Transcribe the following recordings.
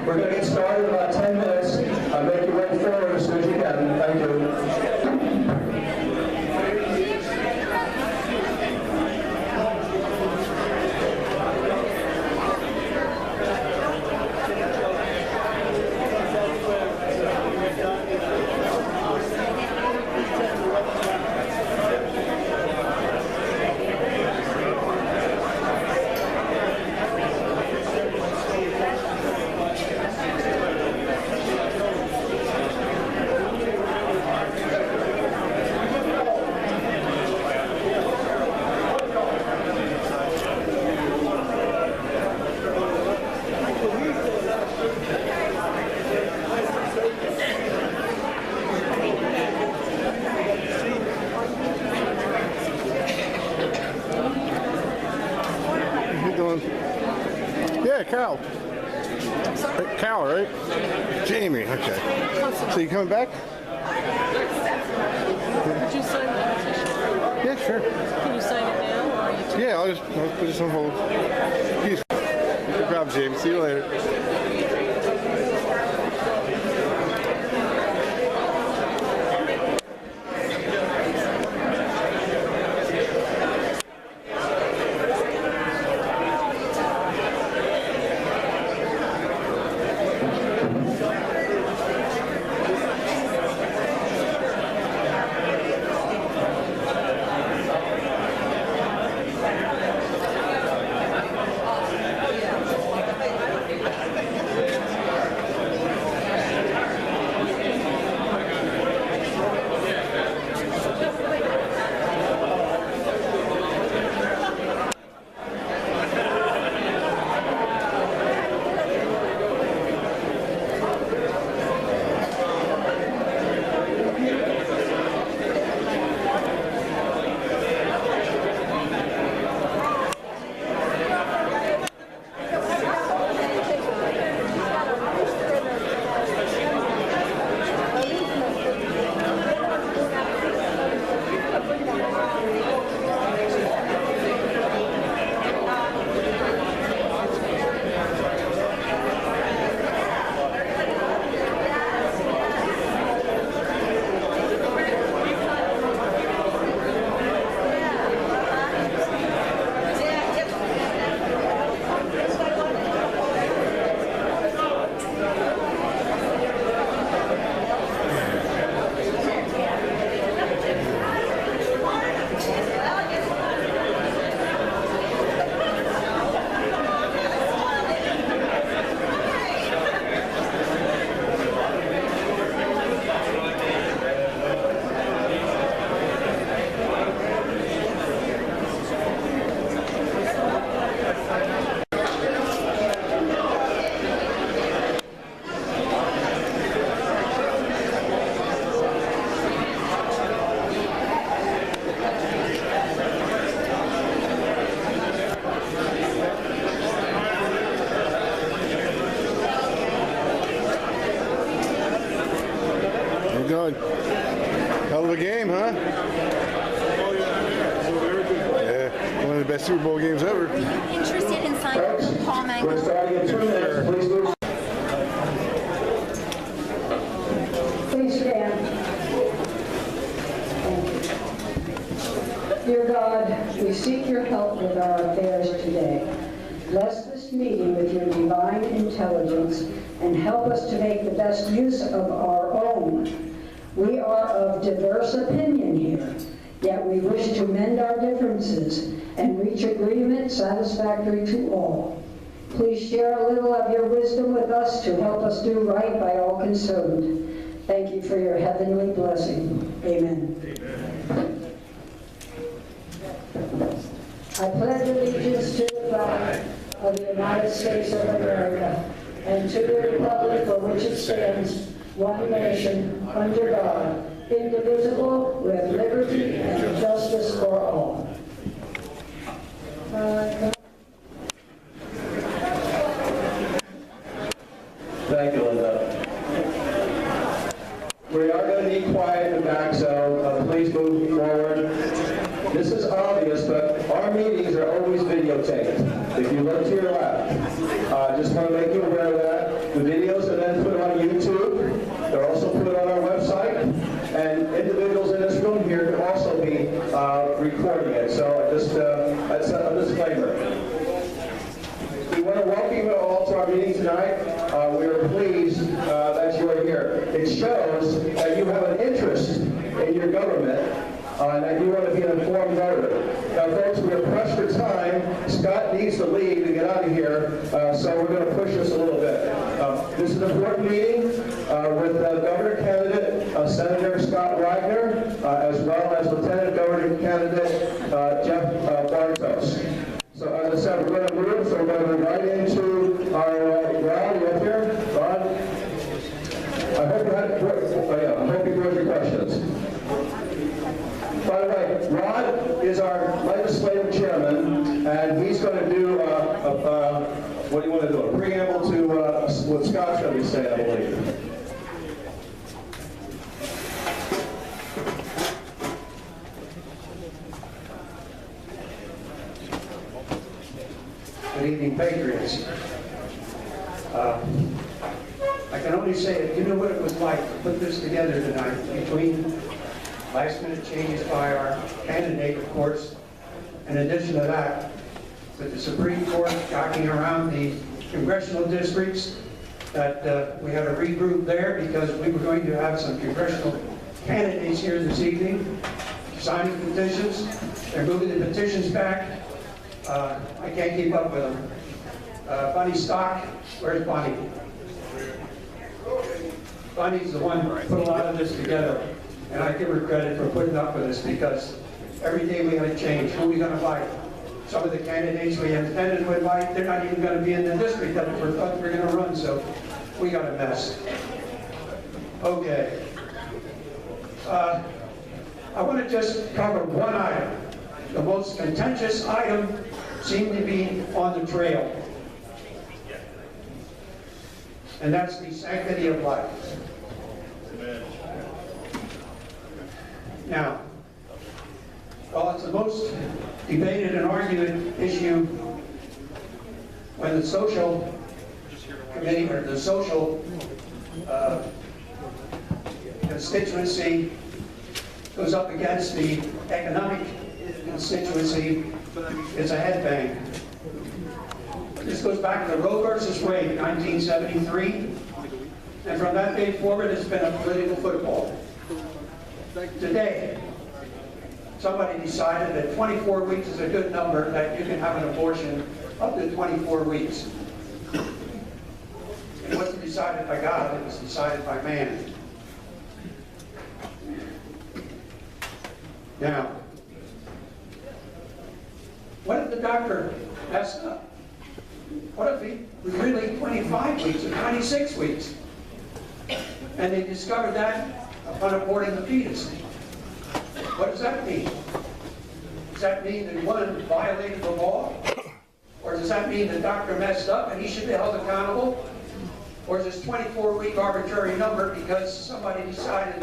We're going to get started in about 10 minutes. Make your way forward as soon as you can. Thank you. Cal. Cal, right? Jamie, okay. So you coming back? Would you sign the petition? Yeah, sure. Can you sign it now? Or are you Yeah, I'll put this on hold. Peace. Good job, Jamie. See you later. Hell of a game, huh? Yeah, one of the best Super Bowl games ever. Are you interested in signing Paul Mango? We're starting in 2 minutes. Please move. Please stand. Dear God, we seek your help with our affairs today. Bless this meeting with your divine intelligence and help us to make the best use of our own. We are of diverse opinion here, yet we wish to mend our differences and reach agreement satisfactory to all. Please share a little of your wisdom with us to help us do right by all concerned. Thank you for your heavenly blessing. Amen. Amen. I pledge allegiance to the flag of the United States of America and to the republic for which it stands, one nation, under God, indivisible, with liberty and justice for all. Thank you, Linda. We are going to need quiet in the back, so please move forward. This is obvious, but our meetings are always videotaped. If you look to your left, just want to make you aware of that. The video disclaimer. We want to welcome you all to our meeting tonight. We are pleased that you are here. It shows that you have an interest in your government and that you want to be an informed voter. Now, folks, we are pressed for time. Scott needs to leave to get out of here, so we're going to push this a little bit. This is an important meeting with Governor candidate Senator Scott Wagner, as well as Lieutenant Governor candidate Jeff Bartos. So as I said, we're going to move, so we're going to go right into our Rod, you up here? Rod? I hope you brought your questions. By the way, Rod is our legislative chairman, and he's going to do what do you want to do? A preamble to what Scott's going to be saying, I believe. Good evening, Patriots. I can only say that you know what it was like to put this together tonight between last-minute changes by our candidate, of course. In addition to that, with the Supreme Court jockeying around the congressional districts, that we had to regroup there because we were going to have some congressional candidates here this evening signing petitions. They're moving the petitions back. I can't keep up with them. Bunny Stock, where's Bunny? Bunny's the one who put a lot of this together, and I give her credit for putting up with this because every day we had to change. Who are we going to invite? Some of the candidates we intended to invite, they're not even going to be in the district that we're going to run, so we got a mess. Okay. I want to just cover one item. The most contentious item seemed to be on the trail. And that's the sanctity of life. Now, while it's the most debated and argued issue when the social committee or the social constituency goes up against the economic constituency, it's a headbang. This goes back to Roe versus Wade, 1973, and from that day forward, it's been a political football. Today, somebody decided that 24 weeks is a good number, that you can have an abortion up to 24 weeks. It wasn't decided by God, it was decided by man. Now, what if the doctor messed up? What if he was really 25 weeks or 26 weeks? And they discovered that upon aborting the fetus. What does that mean? Does that mean that one violated the law? Or does that mean the doctor messed up and he should be held accountable? Or is this 24-week arbitrary number because somebody decided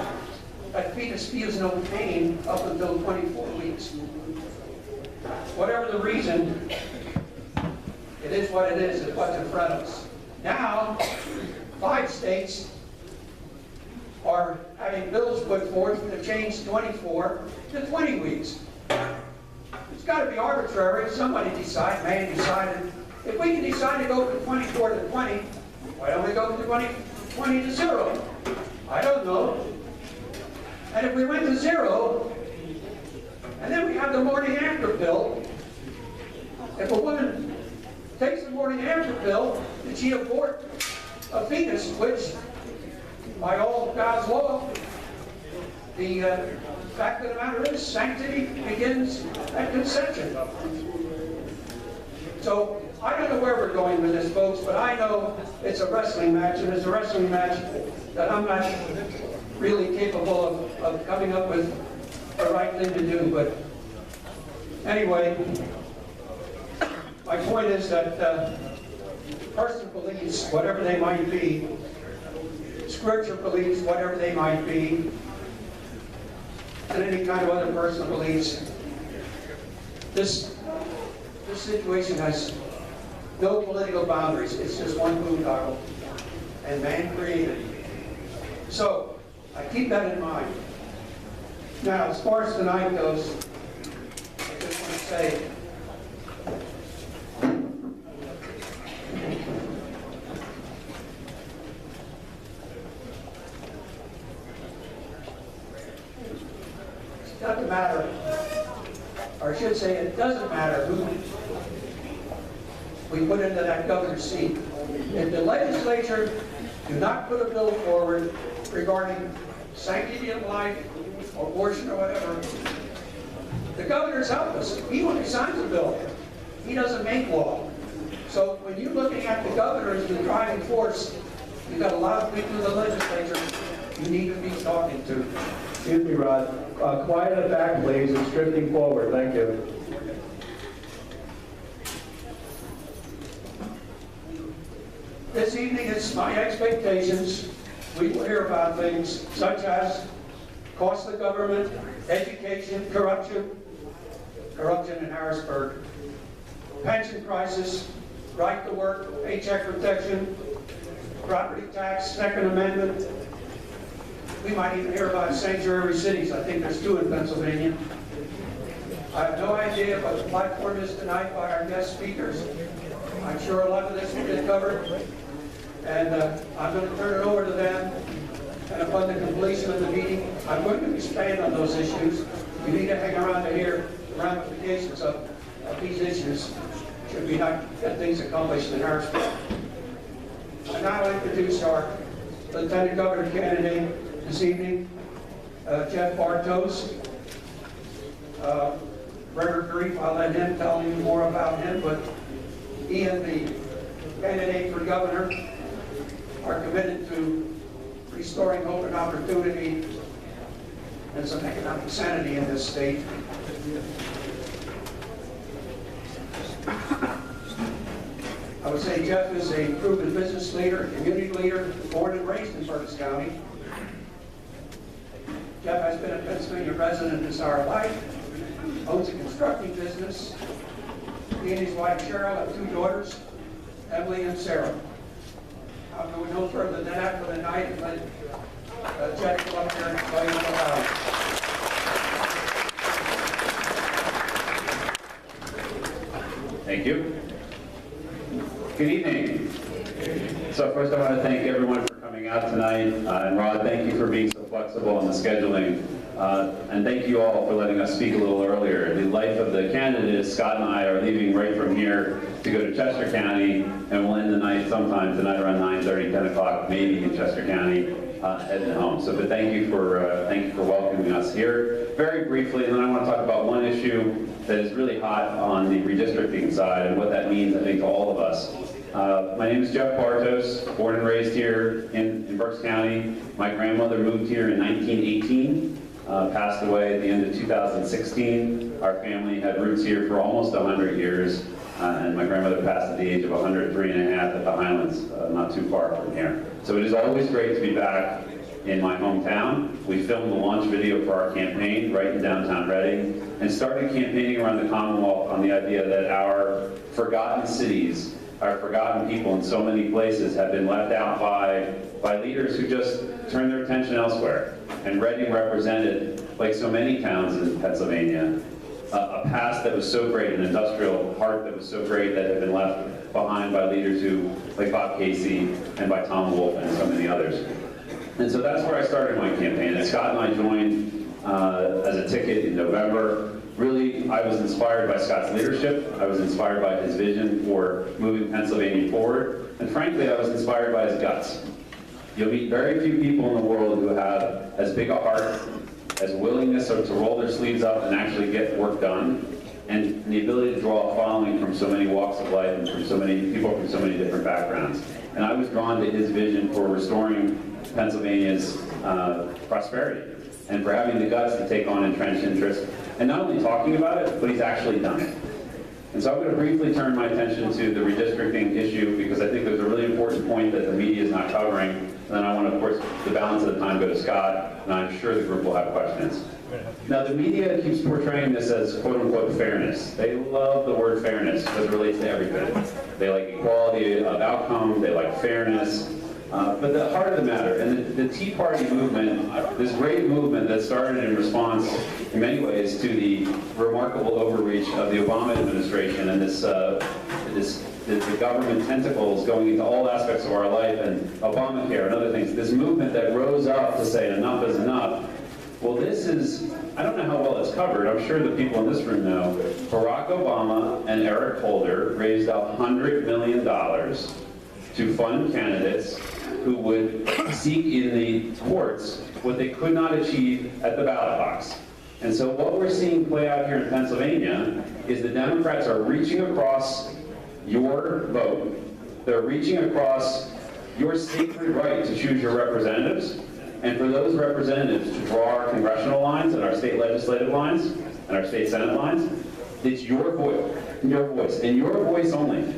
that fetus feels no pain up until 24 weeks? Whatever the reason, it is what it is. It's what's in front of us. Now, 5 states are having bills put forth to change 24 to 20 weeks. It's got to be arbitrary. Somebody decided, if we can decide to go from 24 to 20, why don't we go from 20 to 0? I don't know. And if we went to 0, and then we have the morning after pill, if a woman takes the morning after pill, did she abort a fetus, which, by all God's law, the fact of the matter is, sanctity begins at conception. So, I don't know where we're going with this, folks, but I know it's a wrestling match, and it's a wrestling match that I'm not really capable of coming up with the right thing to do. But anyway, my point is that personal beliefs, whatever they might be, scripture beliefs, whatever they might be, and any kind of other personal beliefs, this situation has no political boundaries. It's just one boondoggle, and man created it. So, I keep that in mind. Now, as far as tonight goes, I just want to say doesn't matter who we put into that governor's seat. If the legislature do not put a bill forward regarding sanctity of life, abortion or whatever, the governor's helpless. He only signs a bill. He doesn't make law. So when you're looking at the governor as the driving force, you've got a lot of people in the legislature you need to be talking to. Excuse me, Rod. Quiet in the back, please, and drifting forward. Thank you. This evening, it's my expectations we will hear about things such as cost of government, education, corruption in Harrisburg, pension crisis, right to work, paycheck protection, property tax, Second Amendment. We might even hear about sanctuary cities. I think there's 2 in Pennsylvania. I have no idea what the platform is tonight by our guest speakers. I'm sure a lot of this will get covered. And I'm going to turn it over to them. And upon the completion of the meeting, I'm going to expand on those issues. You need to hang around to hear the ramifications of these issues should we not get things accomplished in Harrisburg. I now introduce our Lieutenant Governor candidate this evening, Jeff Bartos. Very brief, I'll let him tell you more about him, but he and the candidate for governor are committed to restoring hope and opportunity and some economic sanity in this state. I would say Jeff is a proven business leader, community leader, born and raised in Berks County. Jeff has been a Pennsylvania resident his entire life, owns a constructing business. He and his wife Cheryl have 2 daughters, Emily and Sarah. I'll go no further than that for the night and let Jeff come up here and tell you about it. Thank you. Good evening. So first I want to thank everyone for coming out tonight. And Rod, thank you for being so flexible on the scheduling. And thank you all for letting us speak a little earlier. The life of the candidates, Scott and I are leaving right from here to go to Chester County, and we'll end the night sometime tonight around 9:30, 10 o'clock, maybe in Chester County, heading home. So, but thank you for welcoming us here. Very briefly, and then I want to talk about one issue that is really hot on the redistricting side and what that means, I think, to all of us. My name is Jeff Bartos, born and raised here in Berks County. My grandmother moved here in 1918. Passed away at the end of 2016. Our family had roots here for almost 100 years, and my grandmother passed at the age of 103 and a half at the Highlands, not too far from here. So it is always great to be back in my hometown. We filmed the launch video for our campaign right in downtown Reading, and started campaigning around the Commonwealth on the idea that our forgotten cities, our forgotten people in so many places have been left out by leaders who just turn their attention elsewhere. And Reading represented, like so many towns in Pennsylvania, a past that was so great, an industrial heart that was so great that had been left behind by leaders who, like Bob Casey and by Tom Wolfe and so many others. And so that's where I started my campaign. And Scott and I joined as a ticket in November. Really, I was inspired by Scott's leadership. I was inspired by his vision for moving Pennsylvania forward. And frankly, I was inspired by his guts. You'll meet very few people in the world who have as big a heart, as willingness to roll their sleeves up and actually get work done, and the ability to draw a following from so many walks of life and from so many people from so many different backgrounds. And I was drawn to his vision for restoring Pennsylvania's prosperity, and for having the guts to take on entrenched interest, and not only talking about it, but he's actually done it. And so I'm going to briefly turn my attention to the redistricting issue, because I think there's a really important point that the media is not covering. And then I want to, of course, the balance of the time go to Scott, and I'm sure the group will have questions. Now, the media keeps portraying this as quote-unquote fairness. They love the word fairness because it relates to everything. They like equality of outcome, they like fairness. But the heart of the matter, and the Tea Party movement, this great movement that started in response, in many ways, to the remarkable overreach of the Obama administration and the government tentacles going into all aspects of our life, and Obamacare and other things, this movement that rose up to say enough is enough, Well, this is, I don't know how well it's covered. I'm sure the people in this room know. Barack Obama and Eric Holder raised $100 million to fund candidates who would seek in the courts what they could not achieve at the ballot box. And so what we're seeing play out here in Pennsylvania is the Democrats are reaching across your vote. They're reaching across your sacred right to choose your representatives, and for those representatives to draw our congressional lines and our state legislative lines and our state senate lines. It's your voice, and your voice only.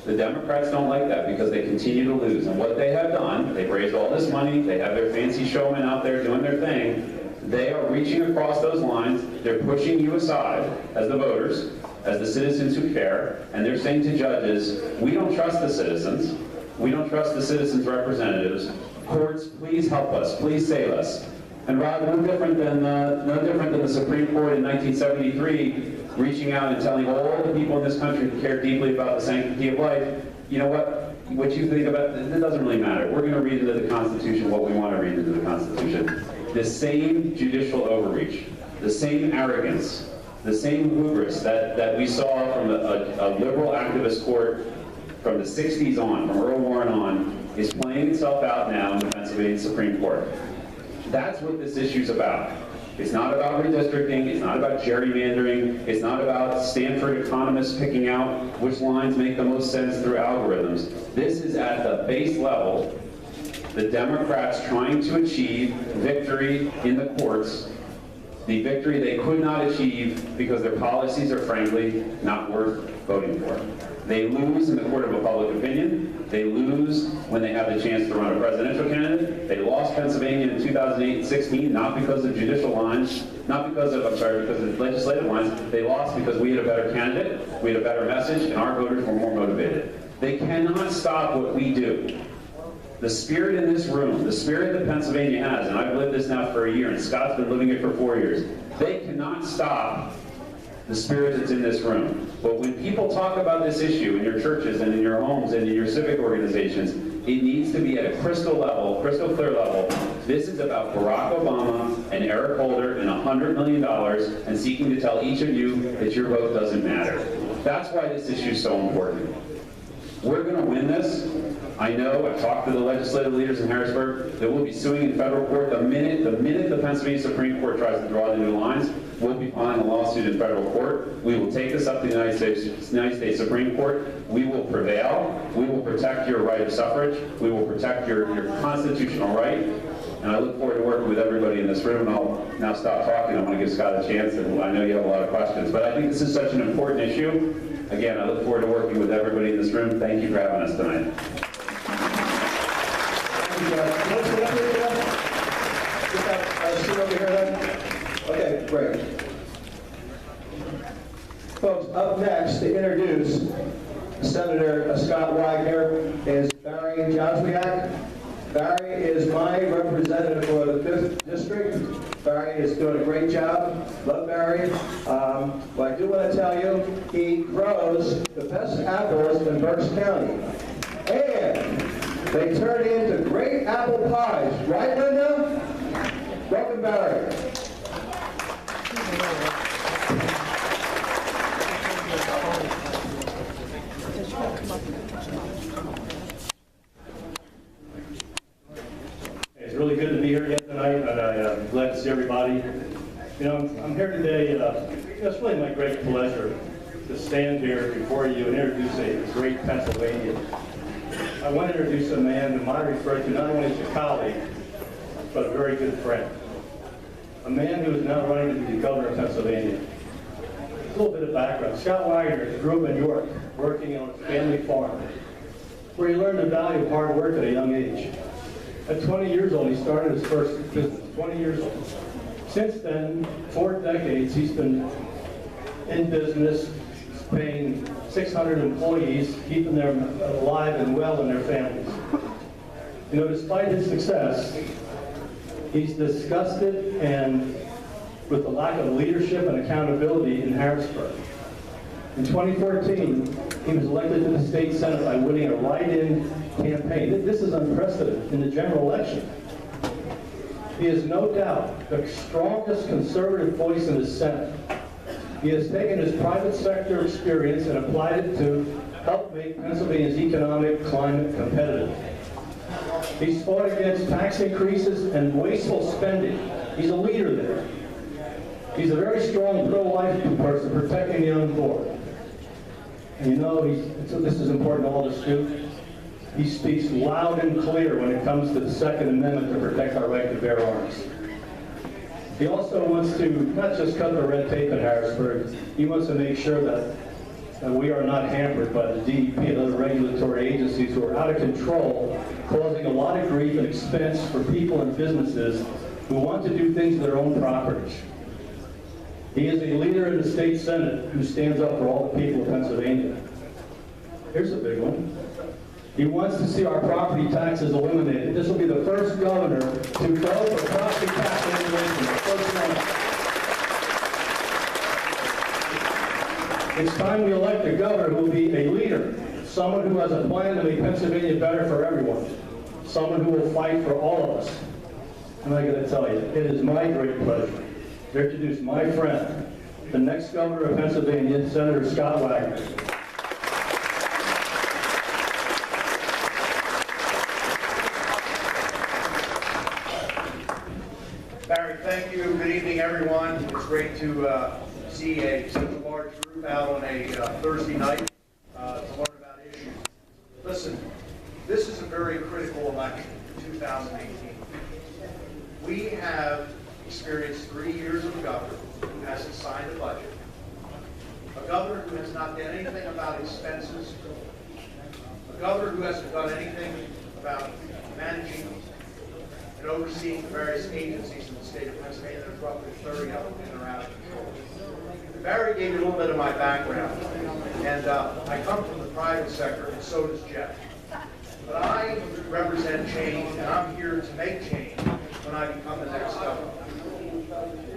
The Democrats don't like that because they continue to lose. And what they have done, they've raised all this money, they have their fancy showmen out there doing their thing. They are reaching across those lines, they're pushing you aside as the voters, as the citizens who care, and they're saying to judges, we don't trust the citizens, we don't trust the citizens' representatives. Courts, please help us, please save us. And Rod, no different than the Supreme Court in 1973, reaching out and telling all the people in this country who care deeply about the sanctity of life, you know what you think about it doesn't really matter. We're going to read into the Constitution what we want to read into the Constitution. The same judicial overreach, the same arrogance, the same hubris that we saw from a liberal activist court from the 60s on, from Earl Warren on, is playing itself out now in the Pennsylvania Supreme Court. That's what this issue's about. It's not about redistricting, it's not about gerrymandering, it's not about Stanford economists picking out which lines make the most sense through algorithms. This is at the base level, the Democrats trying to achieve victory in the courts, the victory they could not achieve because their policies are frankly not worth voting for. They lose in the court of a public opinion. They lose when they have the chance to run a presidential candidate. They lost Pennsylvania in 2008 and 16, not because of judicial lines, because of legislative lines. They lost because we had a better candidate, we had a better message, and our voters were more motivated. They cannot stop what we do. The spirit in this room, the spirit that Pennsylvania has, and I've lived this now for a year, and Scott's been living it for 4 years, they cannot stop the spirit that's in this room. But when people talk about this issue in your churches and in your homes and in your civic organizations, it needs to be at a crystal clear level. This is about Barack Obama and Eric Holder and $100 million and seeking to tell each of you that your vote doesn't matter. That's why this issue is so important. We're going to win this. I know, I've talked to the legislative leaders in Harrisburg, that we'll be suing in federal court the minute the Pennsylvania Supreme Court tries to draw the new lines. We'll be filing a lawsuit in federal court. We will take this up to the United States Supreme Court. We will prevail. We will protect your right of suffrage. We will protect your constitutional right. And I look forward to working with everybody in this room. And I'll now stop talking. I want to give Scott a chance, and I know you have a lot of questions. But I think this is such an important issue. Again, I look forward to working with everybody in this room. Thank you for having us tonight. Okay, great. Folks, up next to introduce Senator Scott Wagner is Barry Joswiak. Barry is my representative for the 5th District. Barry is doing a great job. Love Barry. But I do want to tell you, he grows the best apples in Berks County. And they turn into great apple pies. Right, Linda? Welcome, Barry. It's really good to be here again tonight, and I'm glad to see everybody. You know, I'm here today, it's really my great pleasure to stand here before you and introduce a great Pennsylvanian. I want to introduce a man whom I refer to not only as a colleague, but a very good friend. A man who is now running to be the governor of Pennsylvania. A little bit of background. Scott Wagner grew up in York, working on a family farm, where he learned the value of hard work at a young age. At 20 years old, he started his first business, 20 years old. Since then, 4 decades, he's been in business, paying 600 employees, keeping them alive and well in their families. You know, despite his success, he's disgusted and with the lack of leadership and accountability in Harrisburg. In 2014, he was elected to the state senate by winning a write-in campaign. This is unprecedented in the general election. He is no doubt the strongest conservative voice in the Senate. He has taken his private sector experience and applied it to help make Pennsylvania's economic climate competitive. He's fought against tax increases and wasteful spending. He's a leader there. He's a very strong pro-life person protecting the unborn. And you know, this is important to all the students. He speaks loud and clear when it comes to the Second Amendment to protect our right to bear arms. He also wants to not just cut the red tape in Harrisburg, he wants to make sure that we are not hampered by the DEP and other regulatory agencies who are out of control, causing a lot of grief and expense for people and businesses who want to do things to their own properties. He is a leader in the state Senate who stands up for all the people of Pennsylvania. Here's a big one. He wants to see our property taxes eliminated. This will be the first governor to go for property tax elimination. The first one. It's time we elect a governor who will be a leader, someone who has a plan to make Pennsylvania better for everyone, someone who will fight for all of us. And I got to tell you, it is my great pleasure to introduce my friend, the next governor of Pennsylvania, Senator Scott Wagner. Barry, thank you. Good evening, everyone. It's great to see such a large group out on a Thursday night to learn about issues. Listen, this is a very critical election, 2018. We have experienced 3 years of a governor who hasn't signed a budget, a governor who has not done anything about expenses, a governor who hasn't done anything about managing and overseeing the various agencies in the state of Pennsylvania. There's roughly 30 of them in or out of control. Barry gave you a little bit of my background, and I come from the private sector, and so does Jeff. But I represent change, and I'm here to make change when I become the next governor.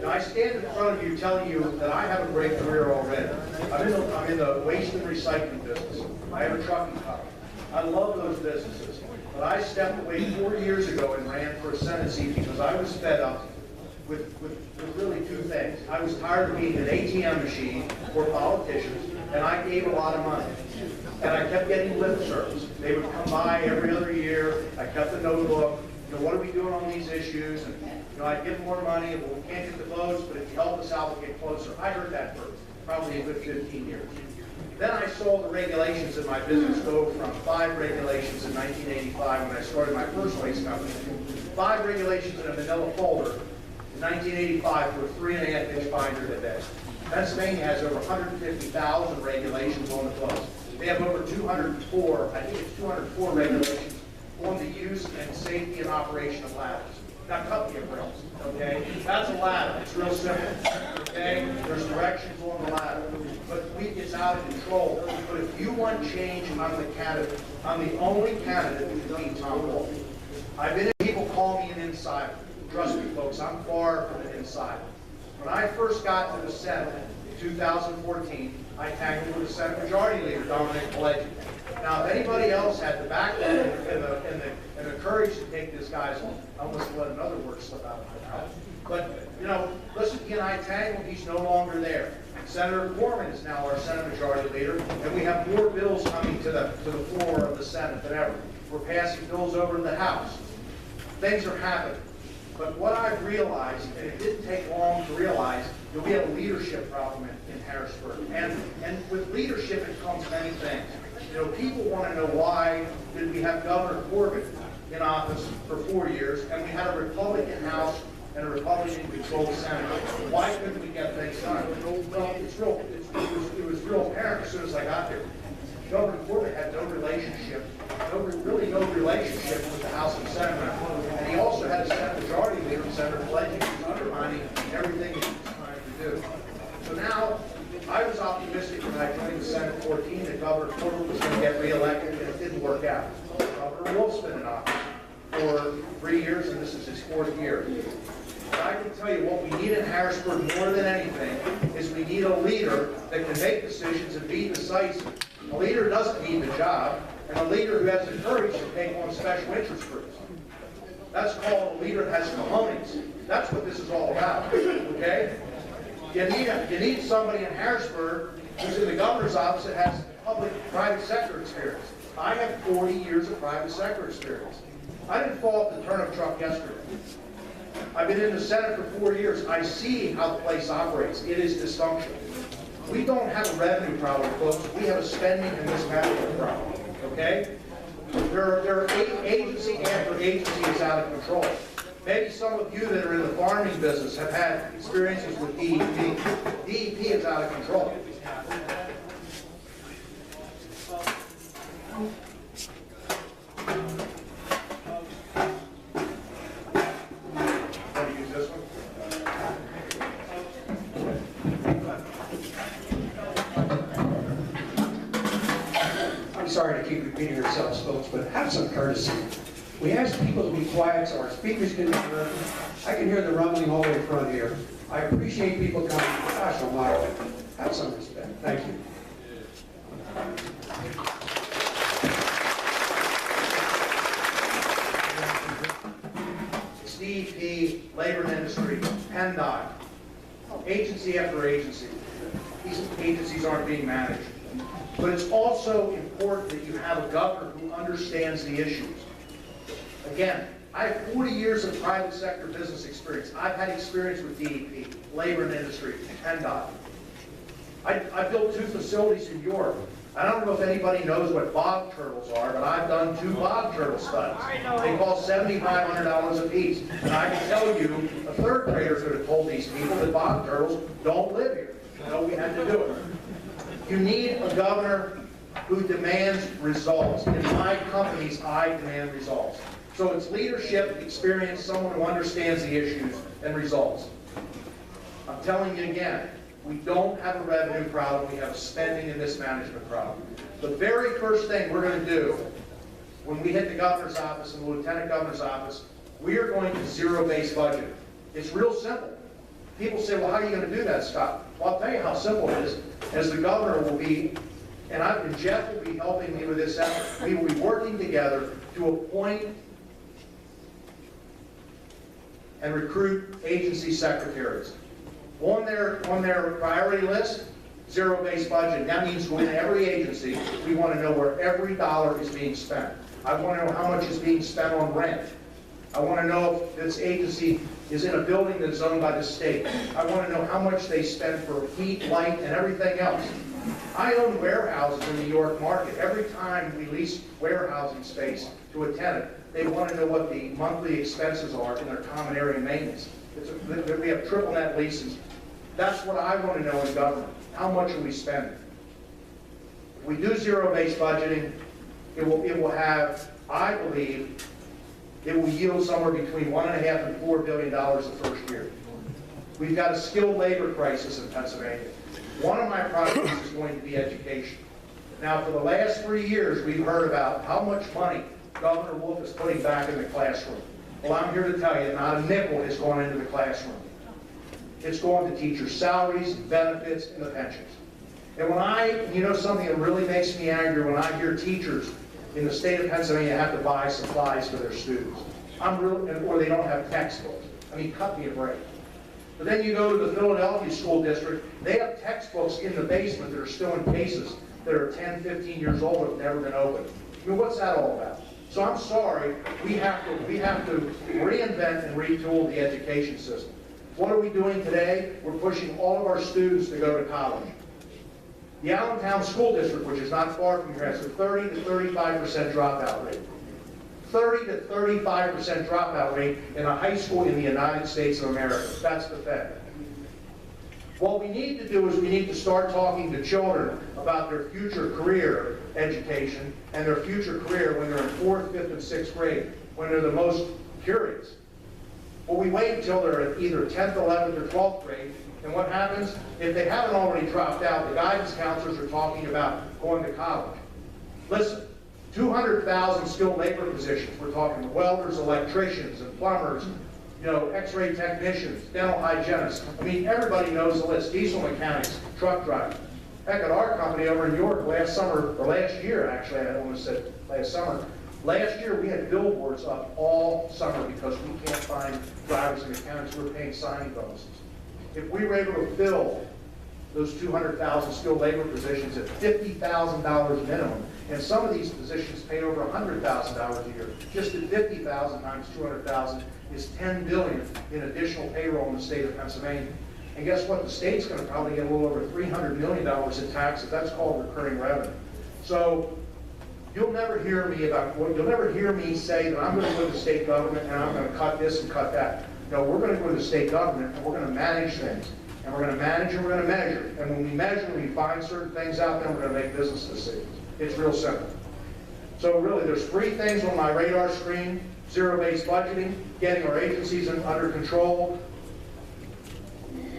Now, I stand in front of you telling you that I have a great career already. I'm in the waste and recycling business. I have a trucking company. I love those businesses. But I stepped away 4 years ago and ran for a Senate seat because I was fed up with really two things. I was tired of being an ATM machine for politicians, and I gave a lot of money. And I kept getting lip service. They would come by every other year. I kept a notebook. You know, what are we doing on these issues? And I'd give more money. Well, we can't get the votes, but if you help us out, we'll get closer. I heard that for probably a good 15 years. Then I saw the regulations in my business go from 5 regulations in 1985 when I started my first waste company, 5 regulations in a manila folder in 1985 to a 3.5-inch binder today. Pennsylvania has over 150,000 regulations on the books. They have over 204, I think it's 204 regulations on the use and safety and operation of ladders. Now cut me a rails, okay? That's a ladder. It's real simple, okay? There's directions on the ladder. But it's out of control. But if you want change, I'm the candidate. I'm the only candidate who can beat Tom Wolf. I've been in, people call me an insider. Trust me, folks, I'm far from an insider. When I first got to the Senate in 2014, I tackled with the Senate Majority Leader, Dominic Pileggi. Now, if anybody else had the backbone and the courage to take this guy's on, I almost let another word slip out of my mouth. But, listen, he and I tangled, he's no longer there. Senator Corman is now our Senate Majority Leader, and we have more bills coming to the floor of the Senate than ever. We're passing bills over to the House. Things are happening. But what I've realized, and it didn't take long to realize, that we have a leadership problem in Harrisburg. And with leadership, it comes many things. People want to know why did we have Governor Corbett in office for 4 years, and we had a Republican House and a Republican-controlled Senate. Why couldn't we get things done? Well, it was real apparent as soon as I got there. Governor Corbett had no relationship with the House and Senate members. And he also had a Senate Majority Leader, Senator Pileggi, who was undermining everything he was trying to do. So now, I was optimistic when I joined the Senate 14 that Governor Corbett was going to get reelected, and it didn't work out. Governor Wolf's been in office for 3 years, and this is his 4th year. But I can tell you what we need in Harrisburg more than anything is we need a leader that can make decisions and be decisive. A leader doesn't need the job, and a leader who has the courage to take on special interest groups. That's called a leader that has cojones. That's what this is all about, okay? You need somebody in Harrisburg who's in the governor's office that has public-private sector experience. I have 40 years of private sector experience. I didn't fall off the turnip truck yesterday. I've been in the Senate for 4 years. I see how the place operates. It is dysfunctional. We don't have a revenue problem, folks. We have a spending and mismanagement problem, okay? There are agency after agency is out of control. Maybe some of you that are in the farming business have had experiences with DEP. DEP is out of control. Want to use this one? I'm sorry to keep repeating ourselves, folks, but have some courtesy. We ask people to be quiet so our speakers can hear. I can hear the rumbling all the way in front here. I appreciate people coming. Gosh, almighty. Have some respect. Thank you. It's DEP, labor and industry, PennDOT, agency after agency. These agencies aren't being managed. But it's also important that you have a governor who understands the issues. Again, I have 40 years of private sector business experience. I've had experience with DEP, labor and industry, PennDOT. I built 2 facilities in Europe. I don't know if anybody knows what bog turtles are, but I've done 2 bog turtle studies. They cost $7,500 a piece. And I can tell you, a 3rd grader could have told these people that bog turtles don't live here. No, we had to do it. You need a governor who demands results. In my companies, I demand results. So it's leadership, experience, someone who understands the issues, and results. I'm telling you again, we don't have a revenue problem, we have a spending and mismanagement problem. The very first thing we're going to do when we hit the governor's office and the lieutenant governor's office, we are going to zero-based budget. It's real simple. People say, well, how are you going to do that, Scott? Well, I'll tell you how simple it is. As the governor will be, and Jeff will be helping me with this effort, we will be working together to appoint and recruit agency secretaries. On their priority list, zero-based budget. That means within every agency, we want to know where every dollar is being spent. I want to know how much is being spent on rent. I want to know if this agency is in a building that's owned by the state. I want to know how much they spend for heat, light, and everything else. I own warehouses in the New York market. Every time we lease warehousing space to a tenant, they want to know what the monthly expenses are in their common area maintenance. We have triple net leases. That's what I want to know in government. How much are we spending? If we do zero-based budgeting, it will have, I believe, it will yield somewhere between $1.5 and $4 billion the first year. We've got a skilled labor crisis in Pennsylvania. One of my priorities is going to be education. Now, for the last 3 years, we've heard about how much money Governor Wolf is putting back in the classroom. Well, I'm here to tell you, not a nickel has gone into the classroom. It's going to teachers' salaries, benefits, and the pensions. And you know something that really makes me angry when I hear teachers in the state of Pennsylvania have to buy supplies for their students. Or they don't have textbooks. I mean, cut me a break. But then you go to the Philadelphia school district, they have textbooks in the basement that are still in cases that are 10, 15 years old and have never been opened. I mean, what's that all about? So I'm sorry, we have to reinvent and retool the education system. What are we doing today? We're pushing all of our students to go to college. The Allentown School District, which is not far from here, has a 30 to 35% dropout rate. 30 to 35% dropout rate in a high school in the United States of America. That's pathetic. What we need to do is we need to start talking to children about their future career education and their future career when they're in 4th, 5th, and 6th grade, when they're the most curious. Well, we wait until they're in either 10th, 11th, or 12th grade, and what happens? If they haven't already dropped out, the guidance counselors are talking about going to college. Listen, 200,000 skilled labor positions. We're talking welders, electricians, and plumbers, x-ray technicians, dental hygienists. I mean, everybody knows the list. Diesel mechanics, truck drivers. Heck, at our company over in York last summer, or last year actually, I almost said last summer, Last year, we had billboards up all summer because we can't find drivers and mechanics. We're paying signing bonuses. If we were able to fill those 200,000 skilled labor positions at $50,000 minimum, and some of these positions pay over $100,000 a year, just at 50,000 times 200,000 is $10 billion in additional payroll in the state of Pennsylvania. And guess what? The state's going to probably get a little over $300 million in taxes. That's called recurring revenue. So you'll never hear me say that I'm going to go to the state government and I'm going to cut this and cut that. No, we're going to go to the state government and we're going to manage things. And we're going to manage and we're going to measure. And when we measure and we find certain things out, then we're going to make business decisions. It's real simple. So really, there's three things on my radar screen: zero-based budgeting, getting our agencies under control,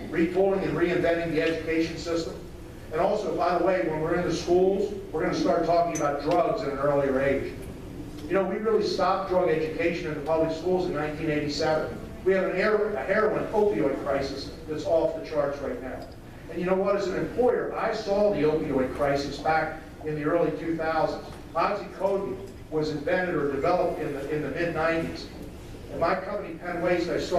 retooling and reinventing the education system. And also, by the way, when we're in the schools, we're going to start talking about drugs at an earlier age. You know, we really stopped drug education in the public schools in 1987. We have a heroin opioid crisis that's off the charts right now. And you know what? As an employer, I saw the opioid crisis back in the early 2000s. Oxycodone was invented or developed in the mid-90s. And my company, Penn Waste, this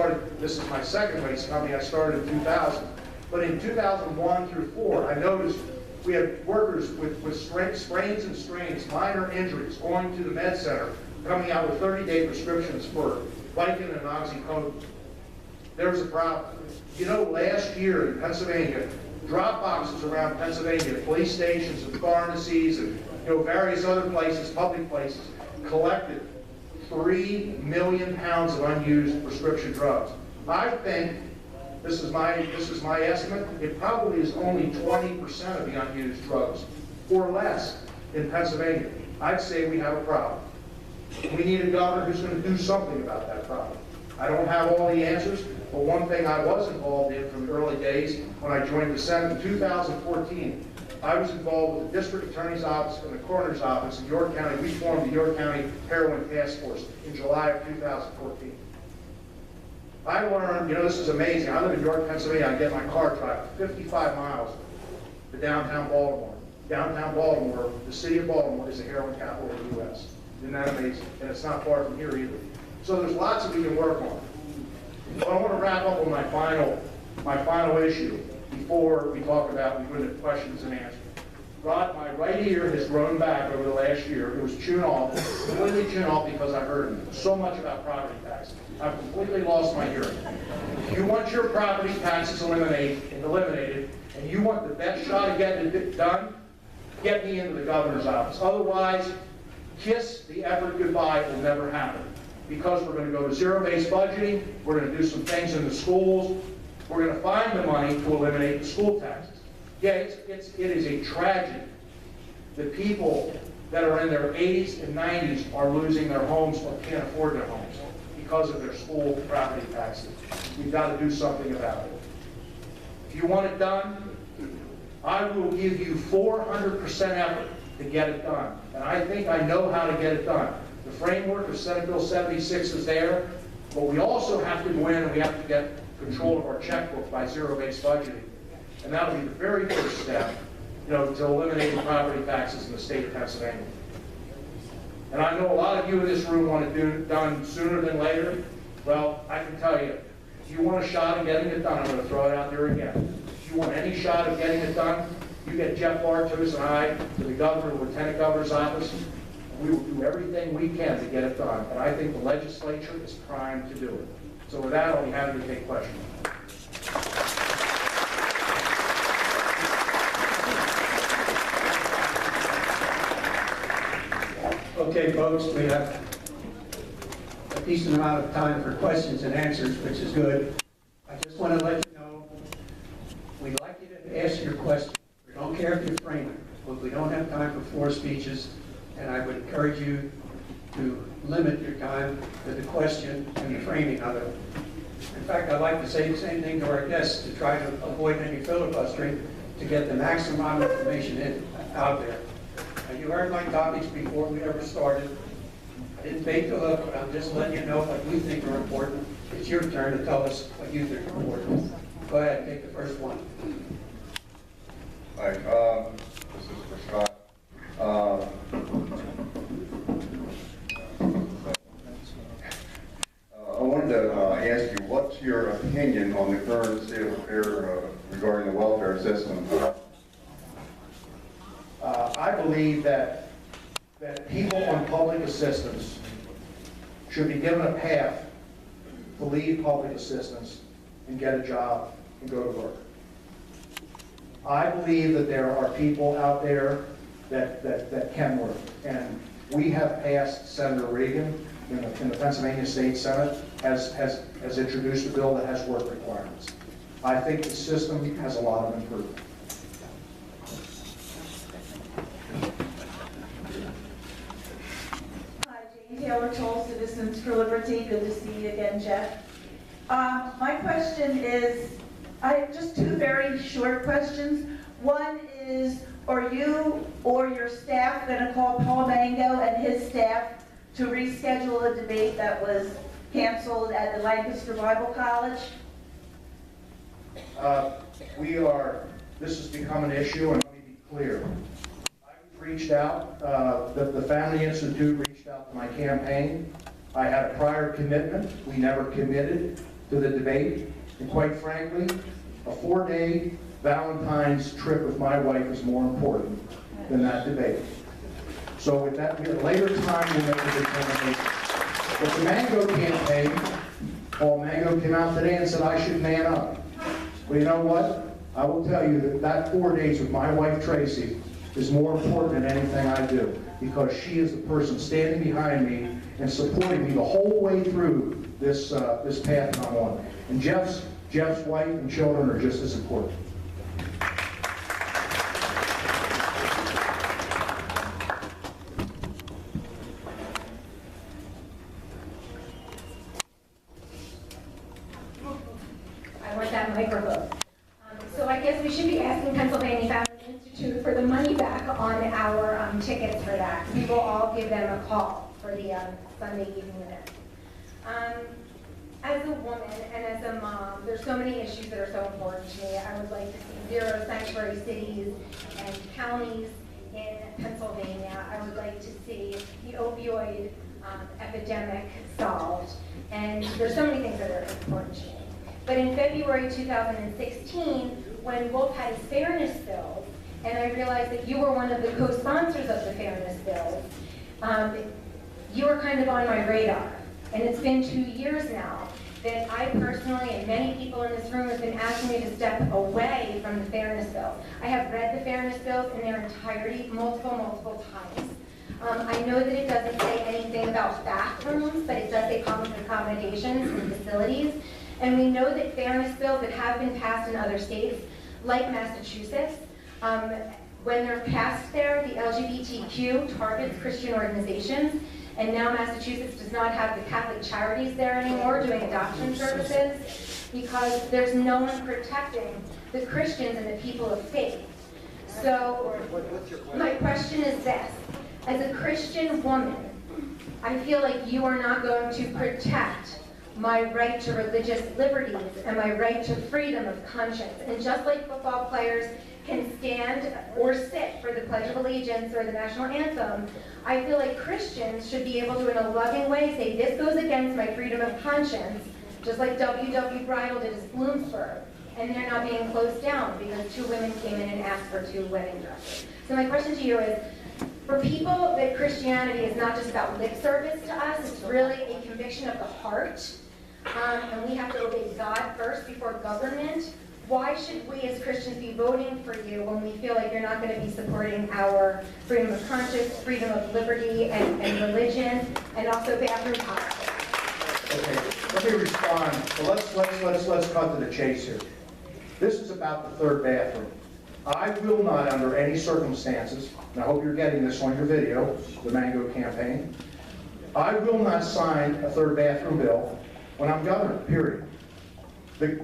is my second waste company, I started in 2000. But in 2001 through 4, I noticed we had workers with sprains and strains, minor injuries, going to the med center, coming out with 30-day prescriptions for Vicodin and Oxycodone. There was a problem. You know, last year in Pennsylvania, drop boxes around Pennsylvania, police stations and pharmacies and various other places, public places, collected 3 million pounds of unused prescription drugs. I think, this is my estimate, it probably is only 20% of the unused drugs, or less, in Pennsylvania. I'd say we have a problem. We need a governor who's going to do something about that problem. I don't have all the answers, but one thing I was involved in from the early days when I joined the Senate in 2014, I was involved with the district attorney's office and the coroner's office in York County. We formed the York County Heroin Task Force in July of 2014. I learned, this is amazing. I live in York, Pennsylvania. I get my car drive 55 miles to downtown Baltimore. Downtown Baltimore, the city of Baltimore, is the heroin capital of the U.S. Isn't that amazing? And it's not far from here either. So there's lots that we can work on. But I want to wrap up on my final issue before we go into questions and answers. Rod, my right ear has grown back over the last year. It was chewed off, completely chewed off because I heard so much about property taxes. I've completely lost my hearing. If you want your property taxes eliminated, and you want the best shot of getting it done, get me into the governor's office. Otherwise, kiss the effort goodbye. It will never happen. Because we're going to go to zero-based budgeting, we're going to do some things in the schools, we're going to find the money to eliminate the school taxes. Yeah, it is a tragedy that people that are in their 80s and 90s are losing their homes or can't afford their homes because of their school property taxes. We've got to do something about it. If you want it done, I will give you 400% effort to get it done. And I think I know how to get it done. The framework of Senate Bill 76 is there, but we also have to go in and we have to get control of our checkbook by zero-based budgeting. And that'll be the very first step, to eliminating property taxes in the state of Pennsylvania. And I know a lot of you in this room want to do it done sooner than later. Well, I can tell you, if you want a shot at getting it done, I'm going to throw it out there again. If you want any shot at getting it done, you get Jeff Bartos and I to the governor or lieutenant governor's office. We will do everything we can to get it done. And I think the legislature is primed to do it. So with that, I'll be happy to take questions. Okay, folks, we have a decent amount of time for questions and answers, which is good. I just want to let you know, we'd like you to ask your question. We don't care if you frame it, but we don't have time for 4 speeches, and I would encourage you to limit your time to the question and the framing of it. In fact, I'd like to say the same thing to our guests to try to avoid any filibustering to get the maximum amount of information out there. You heard my topics before we ever started. I didn't bait the hook, but I'm just letting you know what we think are important. It's your turn to tell us what you think are important. Go ahead, take the first one. Hi, this is for Scott. system. I believe that people on public assistance should be given a path to leave public assistance and get a job and go to work. I believe that there are people out there that can work. And we have passed, Senator Reagan in the Pennsylvania State Senate has introduced a bill that has work requirements. I think the system has a lot of improvement. Hi, Jane Taylor Toll, Citizens for Liberty. Good to see you again, Jeff. My question is, just two very short questions. One is, are you or your staff going to call Paul Mango and his staff to reschedule a debate that was canceled at the Lancaster Bible College? This has become an issue, and let me be clear. I reached out, the Family Institute reached out to my campaign. I had a prior commitment. We never committed to the debate. And quite frankly, a 4-day Valentine's trip with my wife is more important than that debate. So with that, at a later time, we'll make a determination. But the Mango campaign, Paul Mango came out today and said I should man up. Well, you know what? I will tell you that 4 days with my wife, Tracy, is more important than anything I do, because she is the person standing behind me and supporting me the whole way through this path that I'm on. And Jeff's wife and children are just as important. I want that microphone. So I guess we should be asking Pennsylvania Family Institute for the money back on our tickets for that. We will all give them a call for the Sunday evening event. As a woman and as a mom, there's so many issues that are so important to me. I would like to see 0 sanctuary cities and counties in Pennsylvania. I would like to see the opioid epidemic solved. And there's so many things that are important to me. But in February 2016, when Wolf had his fairness bill, and I realized that you were one of the co-sponsors of the fairness bill, you were kind of on my radar. And it's been 2 years now that I personally and many people in this room have been asking me to step away from the fairness bill. I have read the fairness bills in their entirety multiple times. I know that it doesn't say anything about bathrooms, but it does say common accommodations and facilities. And we know that fairness bills that have been passed in other states, like Massachusetts, when they're passed there, the LGBTQ targets Christian organizations. And now Massachusetts does not have the Catholic Charities there anymore doing adoption services because there's no one protecting the Christians and the people of faith. So my question is this. As a Christian woman, I feel like you are not going to protect my right to religious liberties and my right to freedom of conscience. And just like football players can stand or sit for the Pledge of Allegiance or the national anthem, I feel like Christians should be able to, in a loving way, say, this goes against my freedom of conscience, just like W.W. Bridle did as Bloomsburg, and they're not being closed down because 2 women came in and asked for 2 wedding dresses. So my question to you is, for people that Christianity is not just about lip service to us, it's really a conviction of the heart, and we have to obey God first before government. Why should we as Christians be voting for you when we feel like you're not going to be supporting our freedom of conscience, freedom of liberty, and religion, and also bathroom politics? Okay, let me respond. Well, let's cut to the chase here. This is about the 3rd bathroom. I will not, under any circumstances, and I hope you're getting this on your video, the Mango campaign, I will not sign a 3rd bathroom bill when I'm governor, period.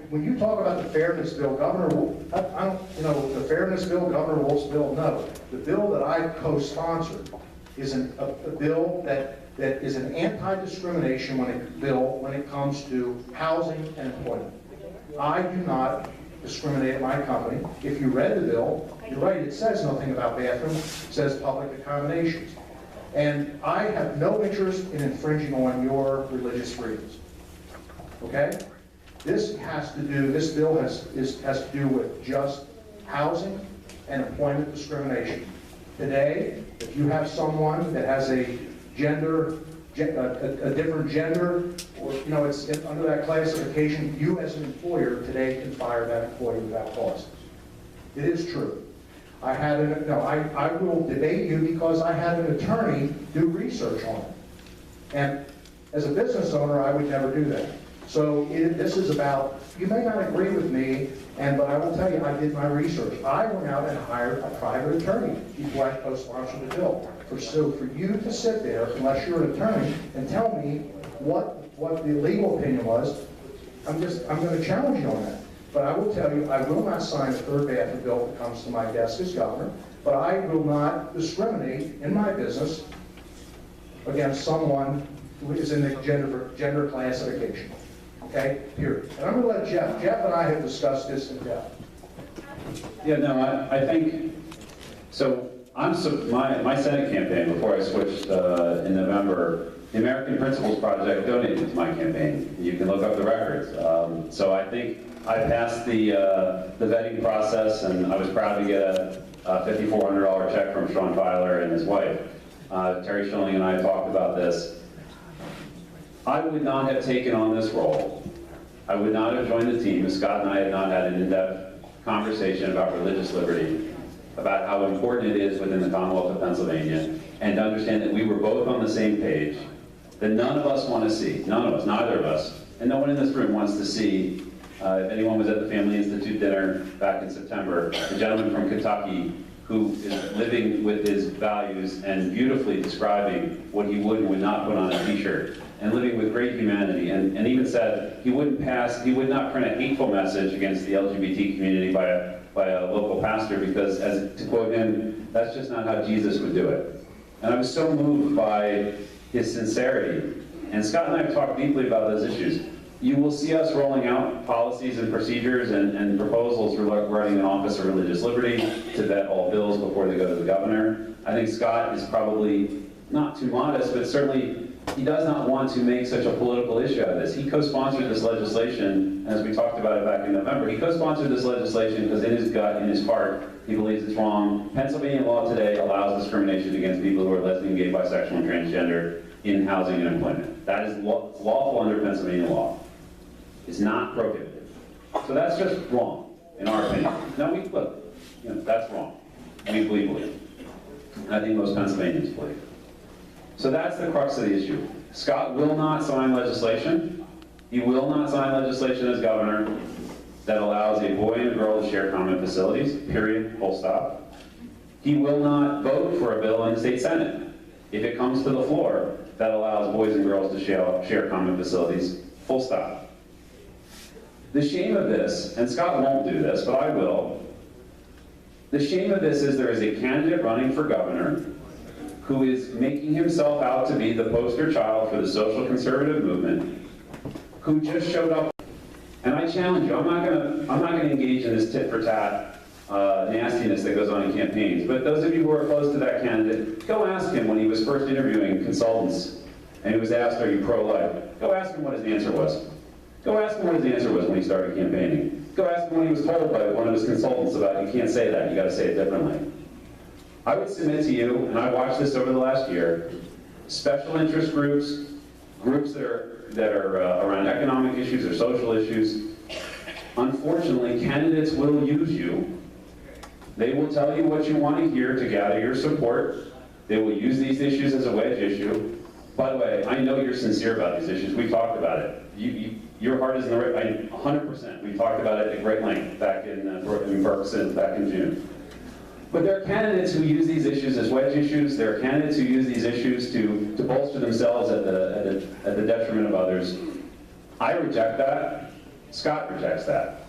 When you talk about the fairness bill, the fairness bill, Governor Wolf's bill, no. The bill that I co-sponsored is a bill that is an anti-discrimination bill when it comes to housing and employment. I do not discriminate at my company. If you read the bill, you're right, it says nothing about bathrooms, it says public accommodations. And I have no interest in infringing on your religious freedoms. Okay? This bill has to do with just housing and employment discrimination. Today, if you have someone that has a different gender, or it's under that classification, you as an employer today can fire that employee without cause. It is true. I will debate you because I had an attorney do research on it. And as a business owner, I would never do that. So this is about, you may not agree with me, but I will tell you, I did my research. I went out and hired a private attorney before I co-sponsored the bill. So for you to sit there, unless you're an attorney, and tell me what the legal opinion was, I'm going to challenge you on that. But I will tell you, I will not sign a third bathroom bill that comes to my desk as governor, but I will not discriminate in my business against someone who is in the gender classification. Okay, period. And I'm going to let Jeff and I have discussed this in depth. Yeah, no, I think, so my Senate campaign, before I switched in November, the American Principles Project donated to my campaign. You can look up the records. So I think I passed the vetting process, and I was proud to get a $5,400 check from Sean Filer and his wife. Terry Schilling and I talked about this. I would not have taken on this role. I would not have joined the team if Scott and I had not had an in-depth conversation about religious liberty, about how important it is within the Commonwealth of Pennsylvania, and to understand that we were both on the same page, that none of us want to see, none of us, neither of us, and no one in this room wants to see, if anyone was at the Family Institute dinner back in September, the gentleman from Kentucky who is living with his values and beautifully describing what he would and would not put on a t-shirt, and living with great humanity, and even said he would not print a hateful message against the LGBT community by a local pastor because, as to quote him, that's just not how Jesus would do it. And I was so moved by his sincerity. And Scott and I have talked deeply about those issues. You will see us rolling out policies and procedures and proposals regarding an Office of Religious Liberty to vet all bills before they go to the governor. I think Scott is probably not too modest, but certainly he does not want to make such a political issue out of this. He co-sponsored this legislation, as we talked about it back in November. He co-sponsored this legislation because in his gut, in his heart, he believes it's wrong. Pennsylvania law today allows discrimination against people who are lesbian, gay, bisexual, and transgender in housing and employment. That is lawful under Pennsylvania law. It's not prohibited. So that's just wrong, in our opinion. Now, that's wrong. We believe it. And I think most Pennsylvanians believe it. So that's the crux of the issue. Scott will not sign legislation. He will not sign legislation as governor that allows a boy and a girl to share common facilities, period, full stop. He will not vote for a bill in the state Senate, if it comes to the floor, that allows boys and girls to share common facilities, full stop. The shame of this, and Scott won't do this, but I will, the shame of this is there is a candidate running for governor who is making himself out to be the poster child for the social conservative movement, who just showed up. And I challenge you, I'm not gonna engage in this tit for tat nastiness that goes on in campaigns, but those of you who are close to that candidate, go ask him when he was first interviewing consultants and he was asked, are you pro-life? Go ask him what his answer was. Go ask him what his answer was when he started campaigning. Go ask him when he was told by one of his consultants about, you can't say that, you gotta say it differently. I would submit to you, and I watched this over the last year, special interest groups, groups that are around economic issues or social issues, unfortunately, candidates will use you. They will tell you what you want to hear to gather your support. They will use these issues as a wedge issue. By the way, I know you're sincere about these issues. We talked about it. Your heart is in the right, 100%. We talked about it at great length back in Berks back in June. But there are candidates who use these issues as wedge issues. There are candidates who use these issues to bolster themselves at the detriment of others. I reject that. Scott rejects that.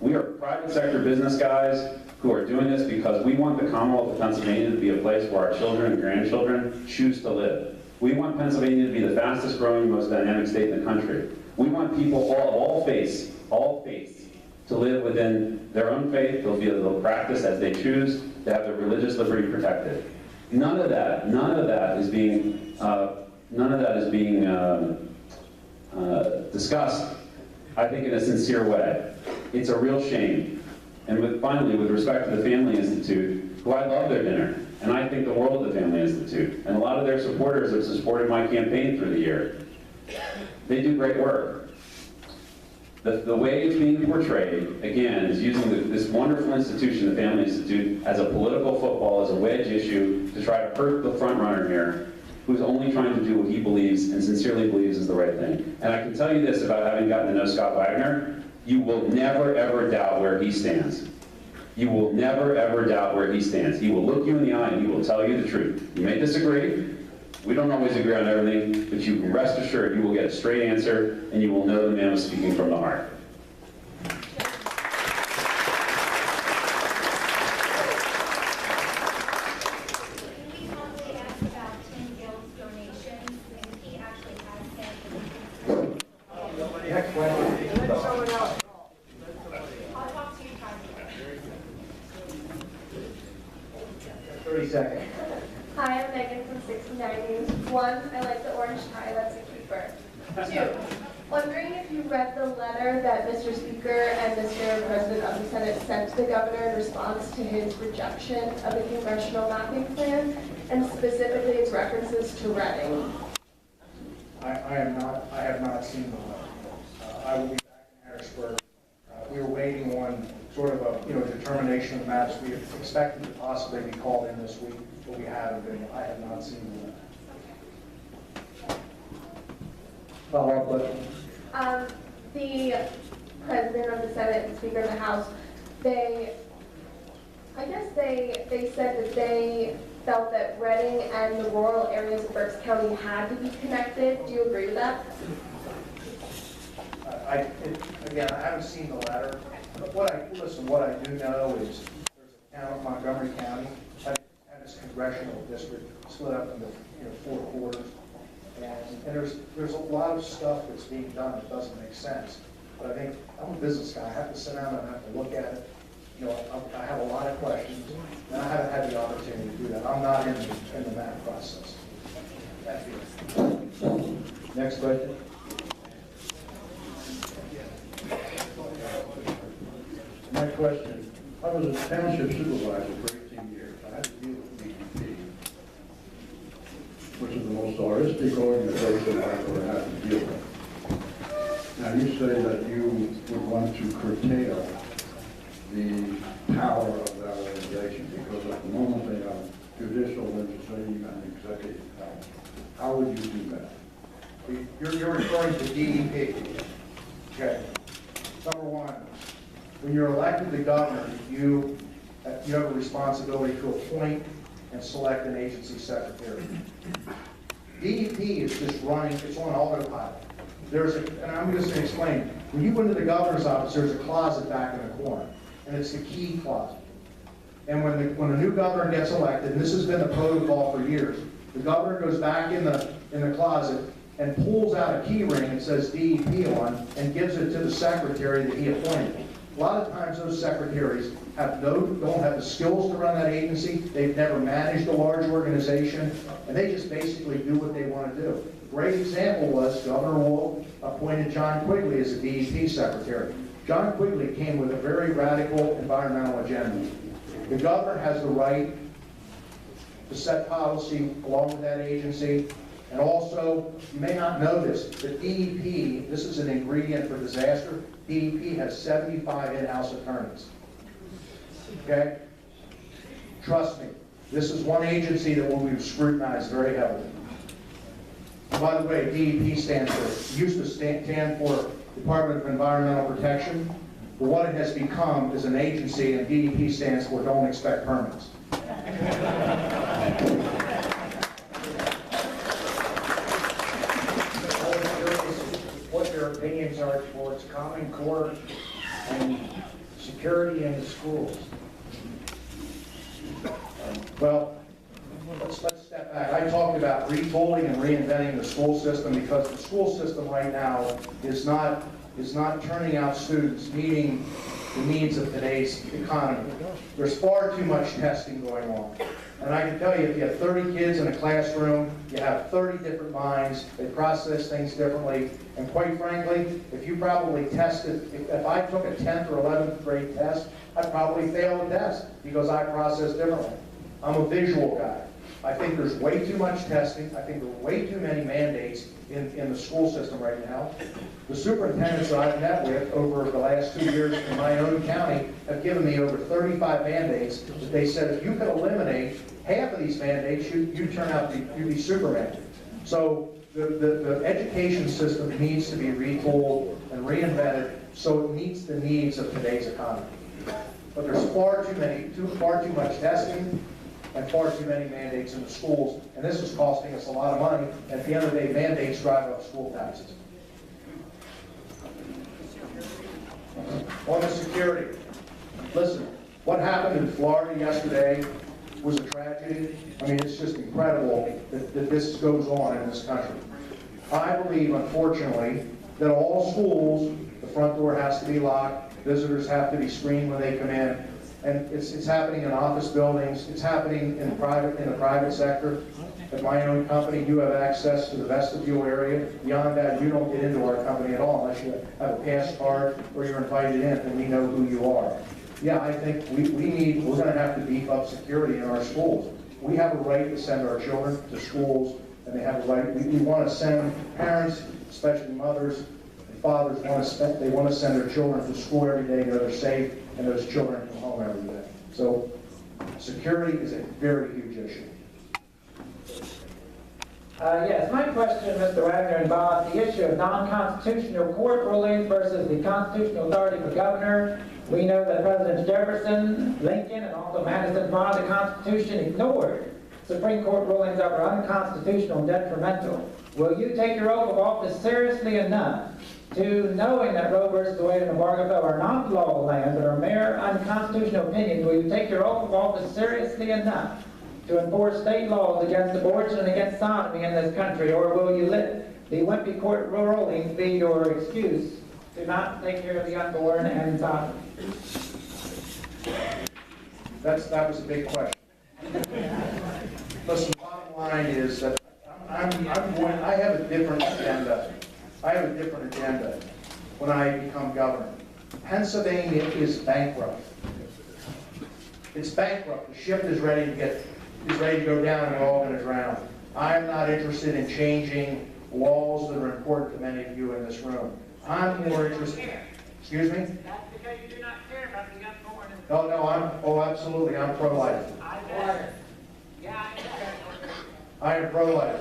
We are private sector business guys who are doing this because we want the Commonwealth of Pennsylvania to be a place where our children and grandchildren choose to live. We want Pennsylvania to be the fastest growing, most dynamic state in the country. We want people of all faiths, to live within their own faith. They'll practice as they choose, to have their religious liberty protected. None of that is being discussed, I think, in a sincere way. It's a real shame. And finally, with respect to the Family Institute, who I love their dinner, and I think the world of the Family Institute, and a lot of their supporters have supported my campaign through the year. They do great work. The way it's being portrayed, again, is using this wonderful institution, the Family Institute, as a political football, as a wedge issue, to try to hurt the front runner here, who's only trying to do what he believes and sincerely believes is the right thing. And I can tell you this about having gotten to know Scott Wagner, you will never ever doubt where he stands. You will never ever doubt where he stands. He will look you in the eye and he will tell you the truth. You may disagree. We don't always agree on everything, but you can rest assured you will get a straight answer and you will know the man was speaking from the heart. Hi, I'm Megan from 69 News. 1, I like the orange tie, that's a keeper. 2, wondering if you read the letter that Mr. Speaker and Mr. President of the Senate sent to the governor in response to his rejection of the congressional mapping plan, and specifically its references to Reading. I have not seen the letter. I will be back in Harrisburg. We were waiting on sort of a determination of maps. We expected to possibly be called in this week, but we haven't been. I have not seen the letter. Follow-up question. The President of the Senate and Speaker of the House, they said that they felt that Reading and the rural areas of Berks County had to be connected. Do you agree with that? Again, I haven't seen the letter. But what I do know is there's a town, Montgomery County, had its congressional district split up into 4 quarters. And there's a lot of stuff that's being done that doesn't make sense. But I think I'm a business guy. I have to sit down and I have to look at it. I have a lot of questions, and I haven't had the opportunity to do that. I'm not in the map process. Thank you. Next question. My question, I was a township supervisor for 18 years. I had to deal with DEP, which is the most artistic organization I've ever had to deal with. Now, you say that you would want to curtail the power of that organization because at the moment they have judicial, legislative, and executive power. How would you do that? You're referring to DEP. Okay. Number one, when you're elected to governor, you have a responsibility to appoint and select an agency secretary. DEP is just running, it's on autopilot. And I'm just going to explain, when you go into the governor's office, there's a closet back in the corner, and it's the key closet. And when a new governor gets elected, and this has been the protocol for years, the governor goes back in the closet and pulls out a key ring and says DEP on, and gives it to the secretary that he appointed. A lot of times those secretaries don't have the skills to run that agency, they've never managed a large organization, and they just basically do what they want to do. A great example was Governor Wolf appointed John Quigley as a DEP secretary. John Quigley came with a very radical environmental agenda. The governor has the right to set policy along with that agency. And also, you may not know this, but DEP, this is an ingredient for disaster, DEP has 75 in-house attorneys. Okay? Trust me, this is one agency that will be scrutinized very heavily. By the way, DEP used to stand for Department of Environmental Protection, but what it has become is an agency, and DEP stands for Don't Expect Permits. What their opinions are towards Common Core and security in the schools. Well, let's step back. I talked about retooling and reinventing the school system because the school system right now is not turning out students meeting the needs of today's economy. There's far too much testing going on. And I can tell you, if you have 30 kids in a classroom, you have 30 different minds, they process things differently, and quite frankly, if you probably tested, if I took a 10th or 11th grade test, I'd probably fail the test because I process differently. I'm a visual guy. I think there's way too much testing. I think there are way too many mandates in the school system right now. The superintendents that I've met with over the last 2 years in my own county have given me over 35 mandates that they said if you could eliminate half of these mandates, you'd turn out you'd be Superman. So the education system needs to be retooled and reinvented so it meets the needs of today's economy. But there's far too much testing and far too many mandates in the schools, and this is costing us a lot of money. At the end of the day, mandates drive up school taxes. On the security, listen, what happened in Florida yesterday was a tragedy. I mean, it's just incredible that this goes on in this country. I believe, unfortunately, that all schools, the front door has to be locked, visitors have to be screened when they come in, and it's happening in office buildings, it's happening in the private sector. At my own company, you have access to the vestibule area. Beyond that, you don't get into our company at all unless you have a pass card or you're invited in and we know who you are. Yeah, I think we're going to have to beef up security in our schools. We have a right to send our children to schools, and they have a right. We want to send parents, especially mothers and fathers, they want to send their children to school every day, know they're safe, and those children come home every day. So security is a very huge issue. Yes, my question, Mr. Wagner, involves the issue of non-constitutional court rulings versus the constitutional authority of the governor. We know that Presidents Jefferson, Lincoln, and also Madison followed the Constitution, ignored Supreme Court rulings that were unconstitutional and detrimental. Will you take your oath of office seriously enough to, knowing that Roe versus Wade and Obargo are not law of the land but are mere unconstitutional opinions, will you take your oath of office seriously enough to enforce state laws against abortion and against sodomy in this country, or will you let the wimpy court rulings be your excuse to not take care of the unborn and sodomy? That was a big question. Listen, the bottom line is that I have a different agenda. I have a different agenda when I become governor. Pennsylvania is bankrupt. It's bankrupt. The ship is ready to go down, and we're all going to drown. I'm not interested in changing laws that are important to many of you in this room. I'm more interested. Excuse me? That's because you do not care about the unborn. No, absolutely. I'm pro-life. I am pro-life.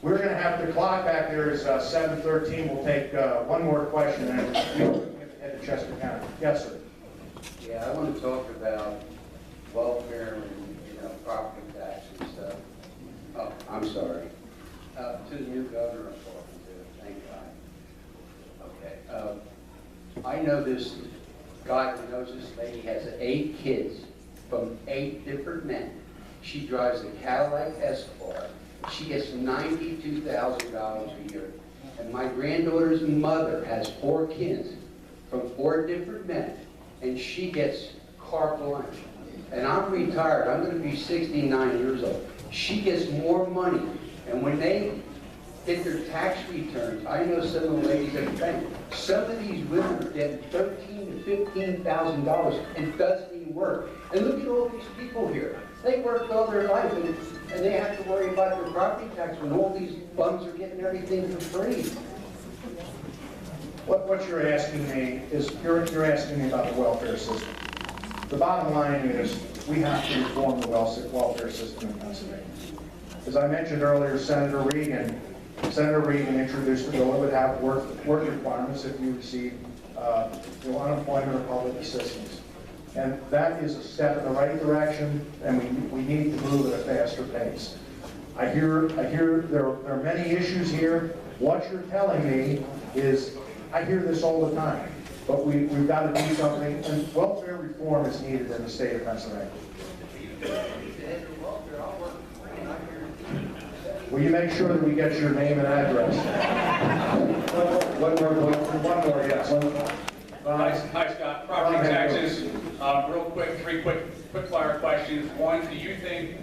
We're going to have the clock back there is 7:13. We'll take one more question and we'll head to Chester County. Yes, sir. Yeah, I want to talk about welfare and property tax and stuff. Oh, I'm sorry. To the new governor I'm talking to. Thank God. Okay. I know this guy who knows this lady has 8 kids from 8 different men. She drives a Cadillac Escalade. She gets $92,000 a year. And my granddaughter's mother has 4 kids from 4 different men, and she gets carte blanche. And I'm retired. I'm going to be 69 years old. She gets more money. And when they get their tax returns, I know some of the ladies at the bank, some of these women are getting $13,000 to $15,000 and doesn't even work. And look at all these people here. They worked all their life and they have to worry about their property tax when all these bums are getting everything for free. What you're asking me is, you're asking me about the welfare system. The bottom line is, we have to reform the welfare system in Pennsylvania. As I mentioned earlier, Senator Reagan introduced a bill that would have work requirements if you receive unemployment or public assistance. And that is a step in the right direction, and we need to move at a faster pace. I hear there are many issues here. What you're telling me is, I hear this all the time, but we've got to do something, and welfare reform is needed in the state of Pennsylvania. Will you make sure that we get your name and address? One more, yes. Hi, Scott. Property taxes. Real quick, three quick fire questions. One, do you think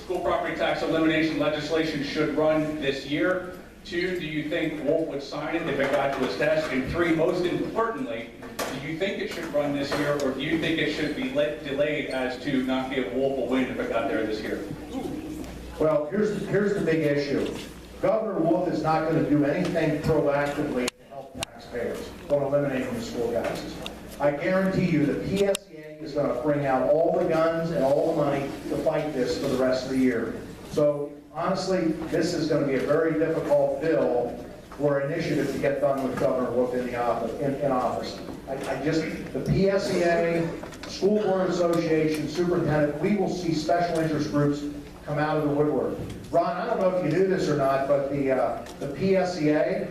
school property tax elimination legislation should run this year? Two, do you think Wolf would sign it if it got to his desk? And three, most importantly, do you think it should run this year, or do you think it should be delayed as to not give Wolf a win if it got there this year? Well, here's the big issue. Governor Wolf is not going to do anything proactively to help taxpayers on eliminating the school taxes. I guarantee you the PSEA is going to bring out all the guns and all the money to fight this for the rest of the year. So honestly, this is going to be a very difficult bill or initiative to get done with Governor Wolf in office. The PSEA, School Board Association, Superintendent, we will see special interest groups come out of the woodwork. Ron, I don't know if you knew this or not, but the PSEA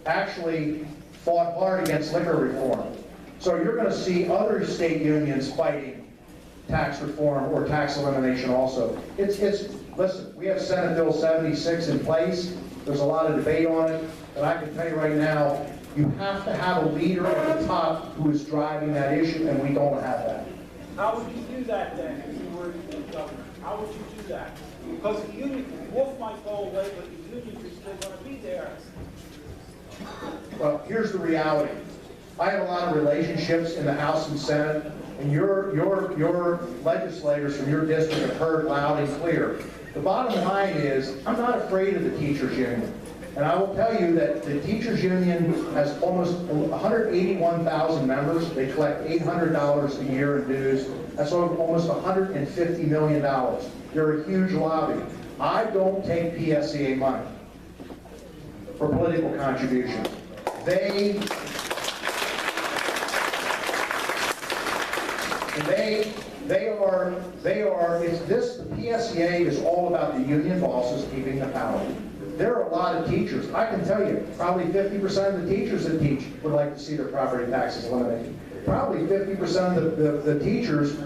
actually fought hard against liquor reform. So you're going to see other state unions fighting tax reform or tax elimination also. Listen, we have Senate Bill 76 in place. There's a lot of debate on it, but I can tell you right now, you have to have a leader at the top who is driving that issue, and we don't have that. How would you do that then if you were governor? How would you do that? Because the union, Wolf might go away, but the unions are still going to be there. Well, here's the reality. I have a lot of relationships in the House and Senate, and your legislators from your district have heard loud and clear. The bottom line is, I'm not afraid of the teachers union. And I will tell you that the teachers union has almost 181,000 members. They collect $800 a year in dues. That's almost $150 million. They're a huge lobby. I don't take PSEA money for political contributions. The PSEA is all about the union bosses keeping the power. There are a lot of teachers. I can tell you, probably 50% of the teachers that teach would like to see their property taxes eliminated. Probably 50% of the teachers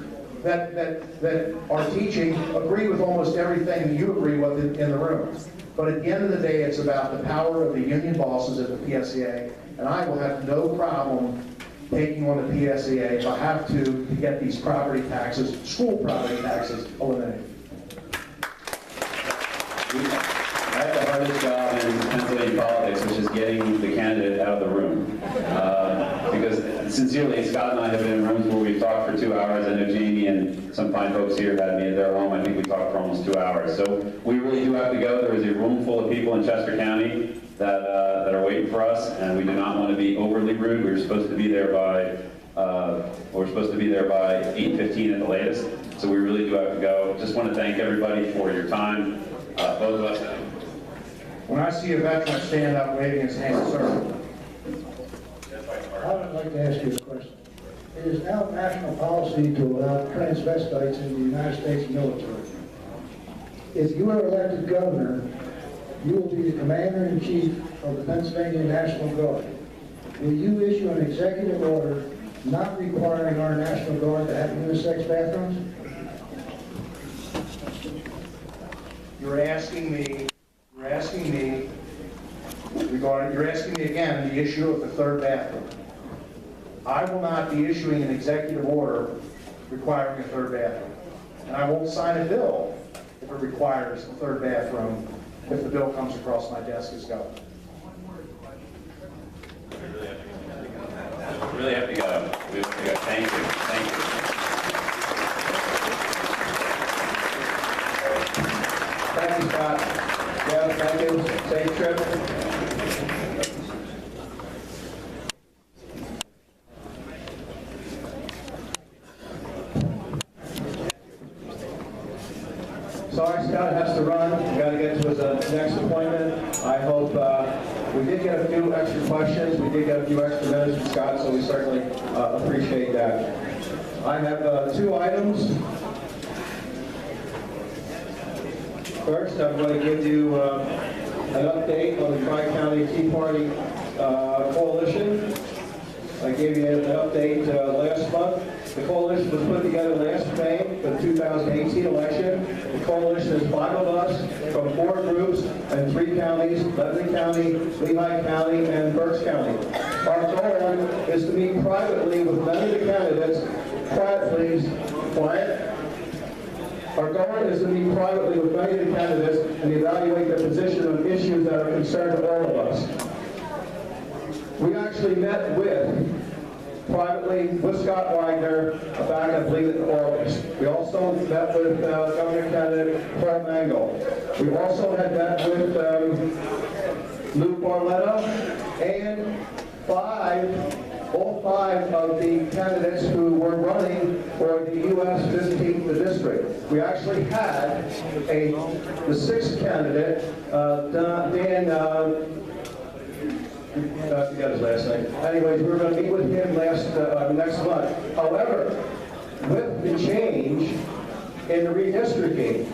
that are teaching agree with almost everything you agree with in the room. But at the end of the day, it's about the power of the union bosses at the PSEA, and I will have no problem taking on the PSEA if I have to get these property taxes, school property taxes, eliminated. I have the hardest job in Pennsylvania politics, which is getting the candidate out of the room. Because sincerely, Scott and I have been in rooms where we've talked for 2 hours. I know Jamie and some fine folks here had me at their home. I think we talked for almost 2 hours. So we really do have to go. There is a room full of people in Chester County that are waiting for us, and we do not want to be overly rude. We were supposed to be there by 8:15 at the latest. So we really do have to go. Just want to thank everybody for your time. Both of us. When I see a veteran stand up waving his hand, sir. I would like to ask you a question. It is now national policy to allow transvestites in the United States military. If you are elected governor, you will be the commander-in-chief of the Pennsylvania National Guard. Will you issue an executive order not requiring our National Guard to have unisex bathrooms? You're asking me again the issue of the third bathroom. I will not be issuing an executive order requiring a third bathroom. And I won't sign a bill if it requires a third bathroom if the bill comes across my desk as governor. We really have to go. We have to go. Thank you. Thank you. Thank you, Scott. Yeah, thank you. Safe trip. Sorry, Scott has to run. We got to get to his next appointment. I hope we did get a few extra questions. We did get a few extra minutes from Scott, so we certainly appreciate that. I have 2 items. First, I'm going to give you an update on the Tri-County Tea Party Coalition. I gave you an update last month. The coalition was put together last May for the 2018 election. The coalition is 5 of us from 4 groups and 3 counties, Lebanon County, Lehigh County, and Berks County. Our goal is to meet privately with many of the candidates. Quiet, please. Quiet. Our goal is to meet privately with many of the candidates and evaluate their position on issues that are concerned to all of us. We actually met privately with Scott Wagner back, I believe, in August. We also met with Governor candidate Paul Mangle. We also had met with Lou Barletta and all five of the candidates who were running for the U.S. 15th district. We actually had the 6th candidate, Dan, I forgot his last name. Anyways, we were going to meet with him next month. However, with the change in the redistricting,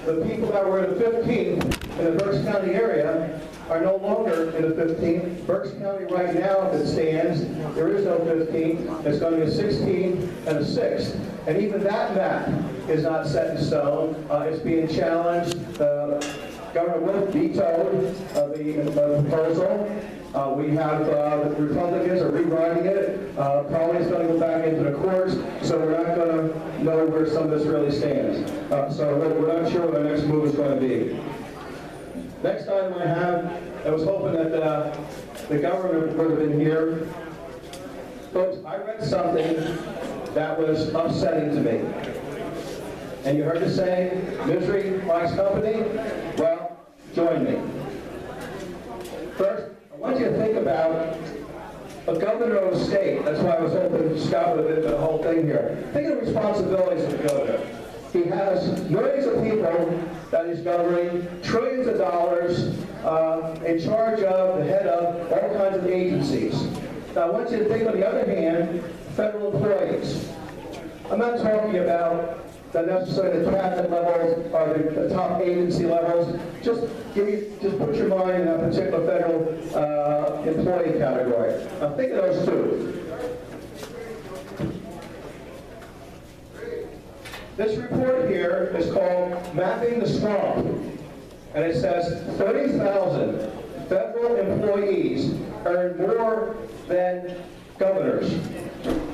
the people that were in the 15th in the Berks County area are no longer in the 15th. Berks County right now, as it stands, there is no 15th. It's going to be a 16th and a 6th. And even that map is not set in stone. It's being challenged. Governor Wolf vetoed the proposal. We have the Republicans are rewriting it. Probably it's going to go back into the courts, so we're not going to know where some of this really stands. So we're not sure what our next move is going to be. Next item I was hoping that the governor would have been here. Folks, I read something that was upsetting to me. And you heard the saying, misery likes company? Well, join me. First, I want you to think about a governor of a state. That's why I was hoping Scott would have been the whole thing here. Think of the responsibilities of the governor. He has millions of people that he's governing, trillions of dollars, in charge of, the head of all kinds of agencies. Now, I want you to think, on the other hand, federal employees. I'm not talking about necessarily the cabinet levels or the top agency levels. Just put your mind in a particular federal employee category. Now think of those two. This report here is called Mapping the Swamp, and it says 30,000 federal employees earn more than governors.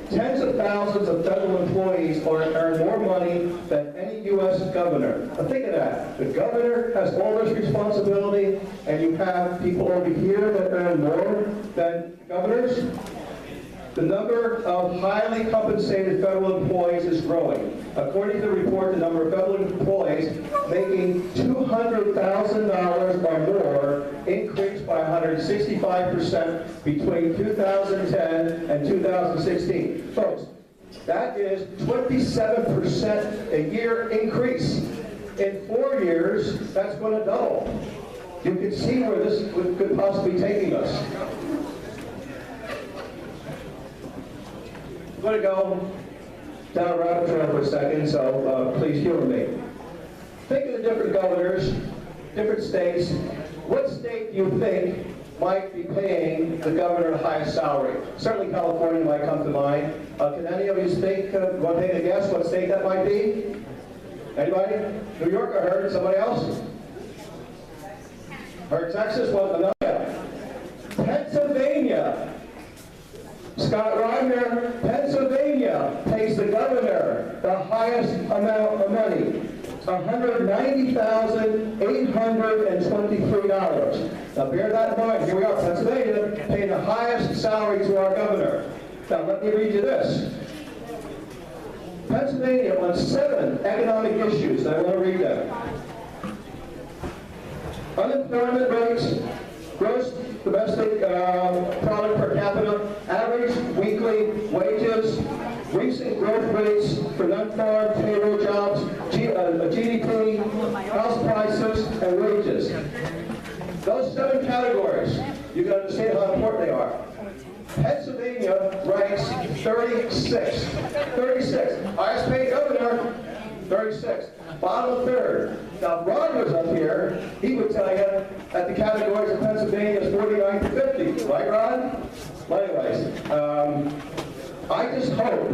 Tens of thousands of federal employees earn more money than any U.S. governor. Now think of that. The governor has all this responsibility, and you have people over here that earn more than governors. The number of highly compensated federal employees is growing. According to the report, the number of federal employees making $200,000 or more increased by 165% between 2010 and 2016. Folks, that is 27% a year increase. In 4 years, that's going to double. You can see where this could possibly be taking us. I'm going to go down a rabbit trail for a second, so please humor me. Think of the different governors, different states. What state do you think might be paying the governor the highest salary? Certainly California might come to mind. Can any of you think, want to take a guess what state that might be? Anybody? New York, I heard. Somebody else? Heard Texas? Well, no. Pennsylvania. Scott Wagner, Pennsylvania, pays the governor the highest amount of money, $190,823. Now bear that in mind. Here we are, Pennsylvania, paying the highest salary to our governor. Now let me read you this. Pennsylvania on 7 economic issues, and I want to read them. Unemployment rates, gross domestic product per capita, average weekly wages, recent growth rates for non-farm payroll jobs, GDP, house prices, and wages. Those 7 categories, you can understand how important they are. Pennsylvania ranks 36. 36. Highest paid governor, 36. Bottom third. Now, Ron was up here. He would tell you that the categories of Pennsylvania is 49 to 50. Right, Ron? Well, anyways, I just hope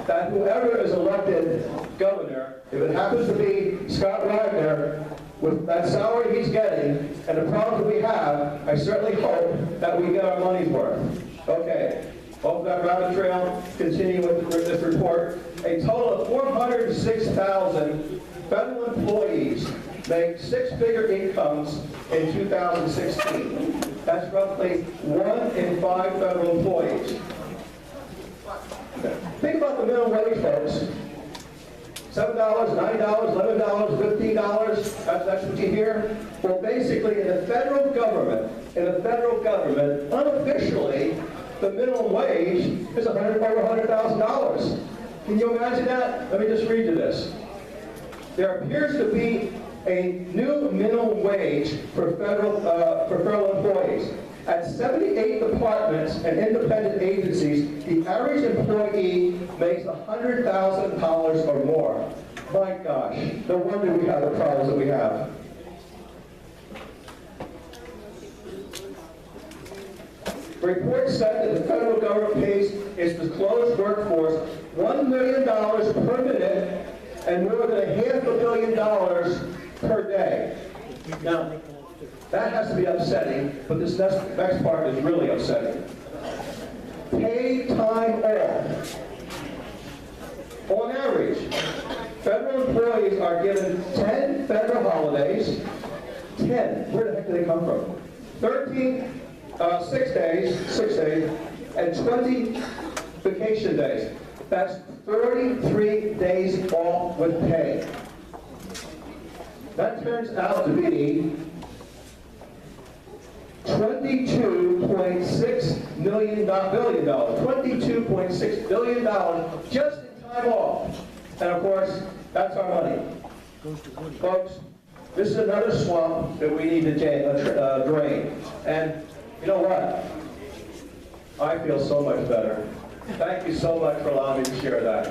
that whoever is elected governor, if it happens to be Scott Wagner, with that salary he's getting and the problems we have, I certainly hope that we get our money's worth. Okay, off that rabbit trail, continue with this report. A total of 406,000 federal employees make six-figure incomes in 2016. That's roughly 1 in 5 federal employees. Think about the minimum wage, folks. $7, $9, $11, $15, that's what you hear? Well, basically, in the federal government, unofficially, the minimum wage is over $100,000. Can you imagine that? Let me just read you this. There appears to be a new minimum wage for federal employees. At 78 departments and independent agencies, the average employee makes $100,000 or more. My gosh, no wonder we have the problems that we have. The report said that the federal government pays its disclosed workforce $1 million per minute and more than $500 million per day. Now, that has to be upsetting, but this next part is really upsetting. Paid time off. On average, federal employees are given 10 federal holidays. 10. Where the heck do they come from? 13 6 days, and 20 vacation days. That's 33 days off with pay. That turns out to be $22.6 billion, $22.6 billion just in time off. And of course, that's our money. Folks, this is another swamp that we need to drain. And you know what? I feel so much better. Thank you so much for allowing me to share that.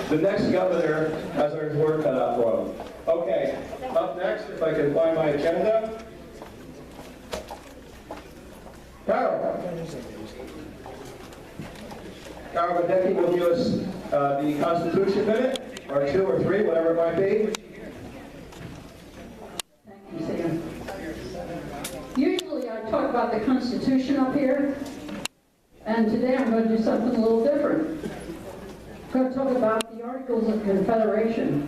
The next governor has our work cut out for him. Okay, up next, if I can find my agenda. Carol. Carol Badecki will give us the Constitution minute, or 2 or 3, whatever it might be. Thank you, Sam. Usually I talk about the Constitution up here, and today I'm going to do something a little different. I'm going to talk about the Articles of Confederation.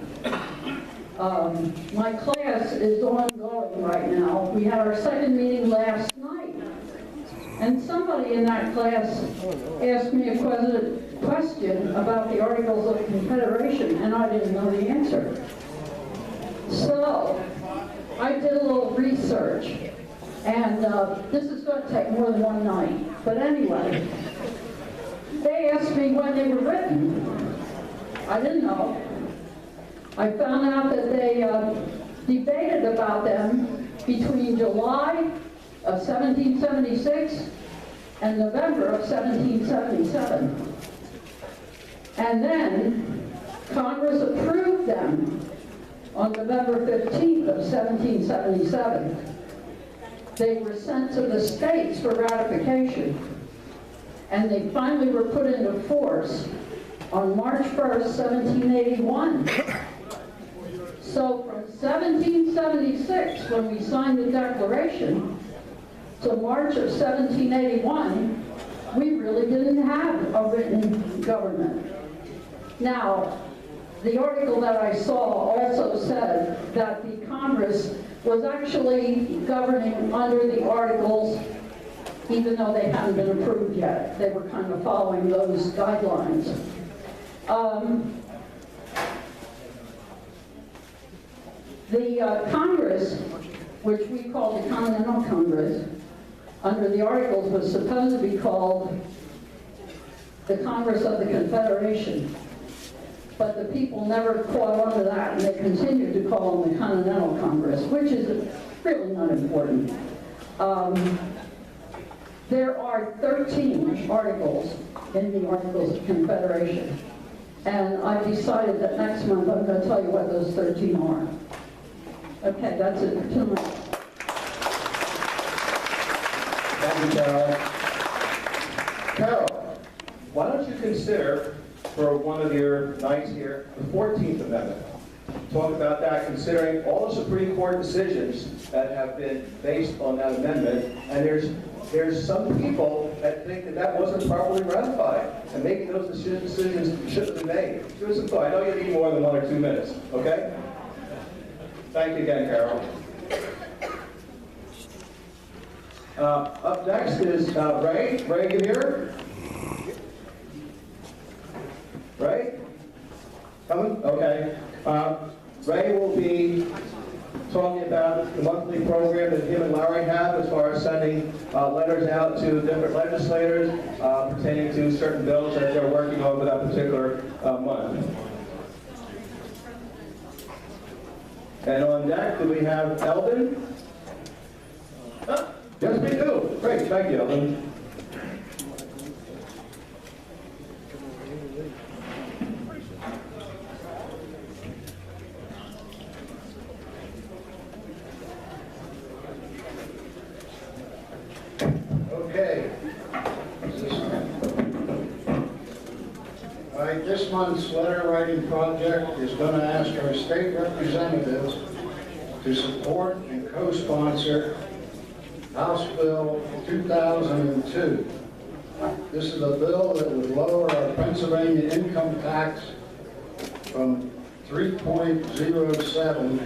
My class is ongoing right now. We had our second meeting last night, and somebody in that class asked me a question about the Articles of Confederation, and I didn't know the answer. So I did a little research, and this is going to take more than one night. But anyway, they asked me when they were written. I didn't know. I found out that they debated about them between July of 1776 and November of 1777. And then Congress approved them on November 15th of 1777. They were sent to the states for ratification, and they finally were put into force on March 1st, 1781. So from 1776, when we signed the Declaration, to March of 1781, we really didn't have a written government. Now, the article that I saw also said that the Congress was actually governing under the Articles, even though they hadn't been approved yet. They were kind of following those guidelines. The Congress, which we call the Continental Congress, under the Articles was supposed to be called the Congress of the Confederation. But the people never caught on to that, and they continued to call them the Continental Congress, which is really not important. There are 13 articles in the Articles of Confederation. And I decided that next month I'm going to tell you what those 13 are. Okay, that's it for tonight. Thank you, Carol. Carol, why don't you consider for one of your nights here, the 14th Amendment. Talk about that, considering all the Supreme Court decisions that have been based on that amendment, and there's some people that think that that wasn't properly ratified, and maybe those decisions should have been made. Give us some thought. I know you need more than 1 or 2 minutes, okay? Thank you again, Carol. Up next is Ray. Ray, you here? Ray? Coming? Okay. Ray will be talking about the monthly program that him and Larry have as far as sending letters out to different legislators pertaining to certain bills that they're working on for that particular month. And on deck, do we have Eldon? Yes, we do. Great, thank you, Eldon. Okay. All right, this month's letter writing project is going to ask our state representatives to support and co-sponsor House Bill 2002. This is a bill that would lower our Pennsylvania income tax from 3.07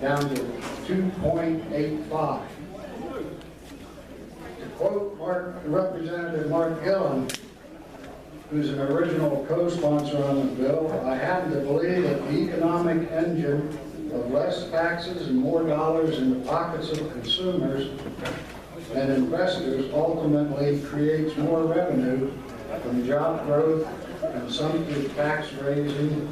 down to 2.85. To quote Representative Mark Gillen, who's an original co-sponsor on the bill, I happen to believe that the economic engine of less taxes and more dollars in the pockets of consumers and investors ultimately creates more revenue from job growth, consumptive tax raising,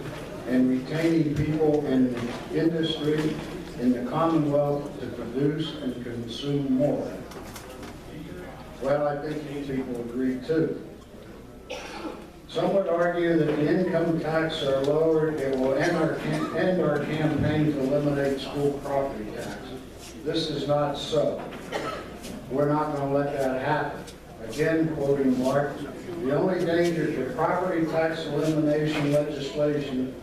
and retaining people in the industry in the Commonwealth to produce and consume more. Well, I think you people agree too. Some would argue that the income tax are lowered, it will end our campaign to eliminate school property taxes. This is not so. We're not going to let that happen. Again, quoting Mark, the only danger to property tax elimination legislation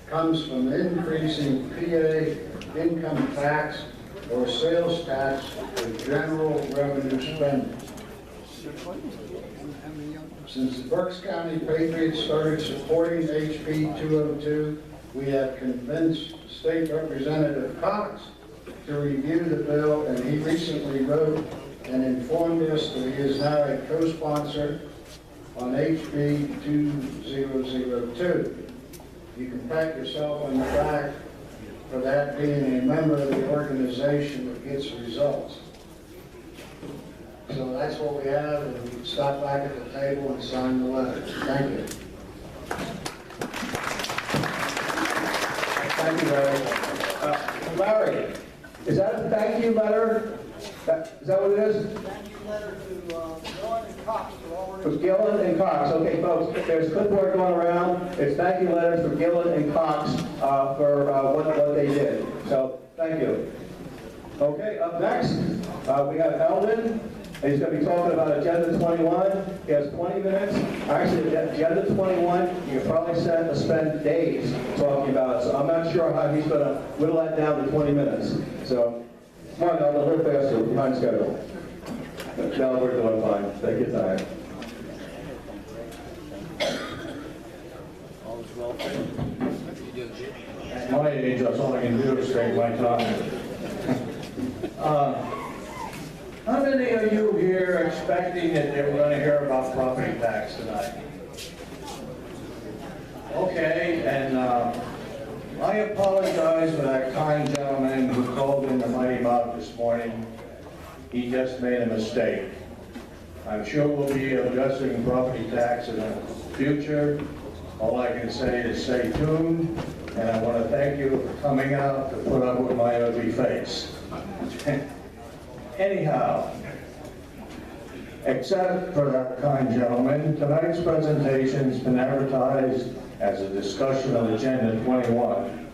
comes from increasing PA income tax or sales tax for general revenue spending. Since the Berks County Patriots started supporting HB 202, we have convinced State Representative Cox to review the bill, and he recently wrote and informed us that he is now a co-sponsor on HB 2002. You can pat yourself on the back for that, being a member of the organization that gets results. So that's what we have, and we can stop back at the table and sign the letter. Thank you. Thank you, Larry. Larry, is that a thank you letter? Is that what it is? Thank you letter to Gillen and Cox for already. For Gillen and Cox. Okay, folks, there's a clipboard going around. It's thank you letters for Gillen and Cox for what they did. So, thank you. Okay, up next, we have Eldon. He's going to be talking about Agenda 21. He has 20 minutes. Actually, Agenda 21, you can probably spend days talking about it. So I'm not sure how he's going to whittle that down to 20 minutes. So, come on, Eldon, a little faster, behind schedule. No, we're doing fine. Take your time. At my age, that's all I can do is take my time. How many of you here are expecting that they were going to hear about property tax tonight? Okay, and I apologize for that kind gentleman who called in the Mighty Mouse this morning. He just made a mistake. I'm sure we'll be addressing property tax in the future. All I can say is stay tuned, and I want to thank you for coming out to put up with my ugly face. Anyhow, except for that kind gentleman, tonight's presentation has been advertised as a discussion of Agenda 21.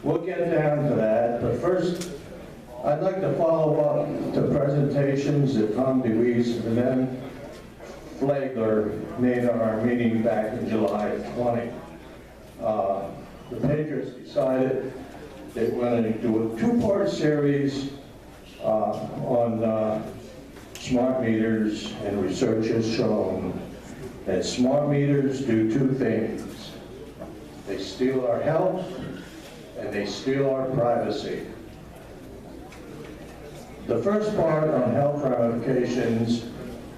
We'll get down to that, but first, I'd like to follow up to presentations that Tom DeWeese Wagner made on our meeting back in July of 20. The Patriots decided they wanted to do a two-part series on smart meters, and research has shown that smart meters do two things. They steal our health and they steal our privacy. The first part on health ramifications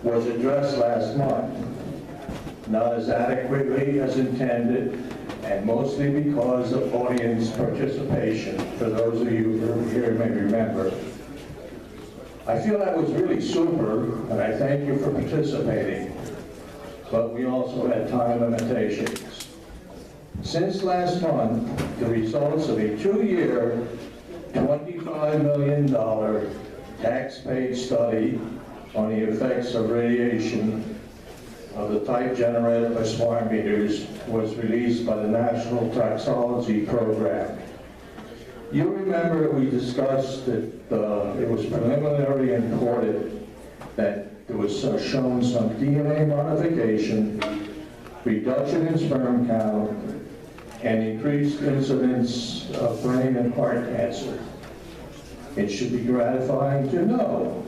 was addressed last month, not as adequately as intended, and mostly because of audience participation, for those of you who are here may remember. I feel that was really super, and I thank you for participating, but we also had time limitations. Since last month, the results of a 2-year, $25 million tax-paid study on the effects of radiation of the type generated by smart meters was released by the National Toxicology Program. You remember we discussed that it was preliminarily reported that there was shown some DNA modification, reduction in sperm count, and increased incidence of brain and heart cancer. It should be gratifying to know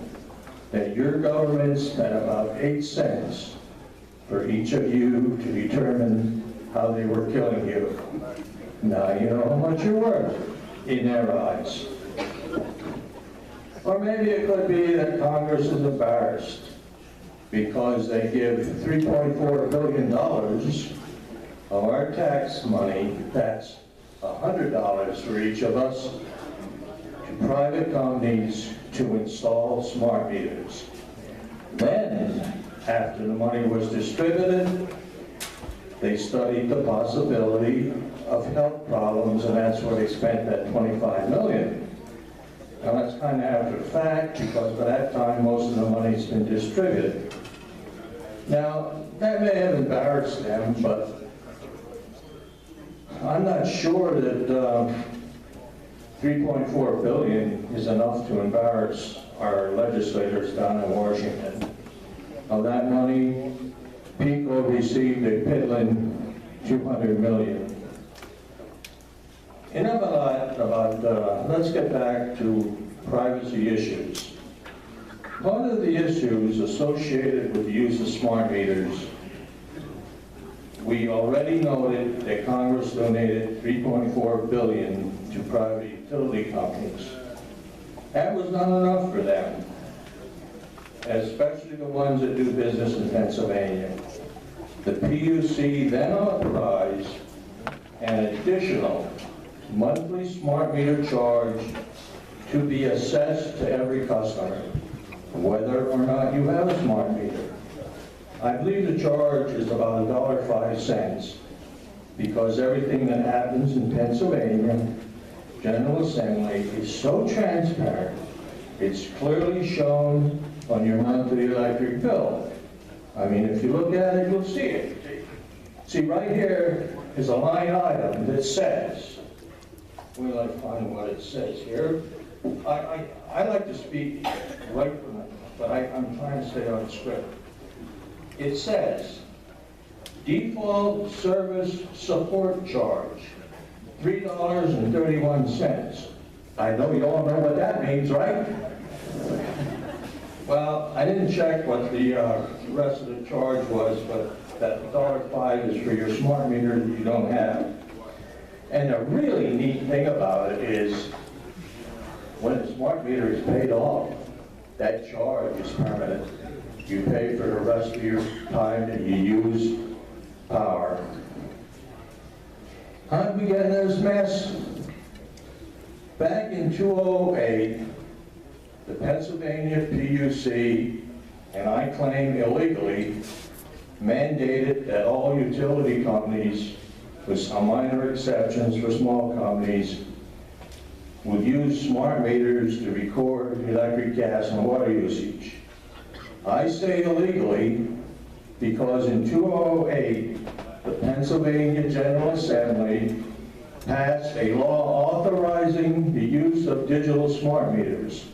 that your government spent about 8 cents for each of you to determine how they were killing you. Now you know how much you're worth in their eyes. Or maybe it could be that Congress is embarrassed because they give $3.4 billion of our tax money, that's $100 for each of us, to private companies to install smart meters. Then, after the money was distributed, they studied the possibility of health problems, and that's where they spent that $25 million. Now that's kind of after the fact, because by that time most of the money's been distributed. Now, that may have embarrassed them, but I'm not sure that $3.4 billion is enough to embarrass our legislators down in Washington. Of that money, PICO received a piddling $200 million. Enough about, let's get back to privacy issues. One of the issues associated with the use of smart meters, we already noted that Congress donated $3.4 billion to private utility companies. That was not enough for them, especially the ones that do business in Pennsylvania. The PUC then authorized an additional monthly smart meter charge to be assessed to every customer, whether or not you have a smart meter. I believe the charge is about $1.05, because everything that happens in Pennsylvania General Assembly is so transparent, it's clearly shown on your monthly electric bill. I mean, if you look at it, you'll see it. See, right here is a line item that says, will I find what it says here? I like to speak right from it, but I'm trying to stay on script. It says, default service support charge, $3.31. I know you all know what that means, right? Well, I didn't check what the rest of the charge was, but that $1.05 is for your smart meter that you don't have. And the really neat thing about it is, when the smart meter is paid off, that charge is permanent. You pay for the rest of your time that you use power. How did we get in this mess? Back in 2008, the Pennsylvania PUC, and I claim illegally, mandated that all utility companies, with some minor exceptions for small companies, would use smart meters to record electric, gas, and water usage. I say illegally because in 2008, the Pennsylvania General Assembly passed a law authorizing the use of digital smart meters.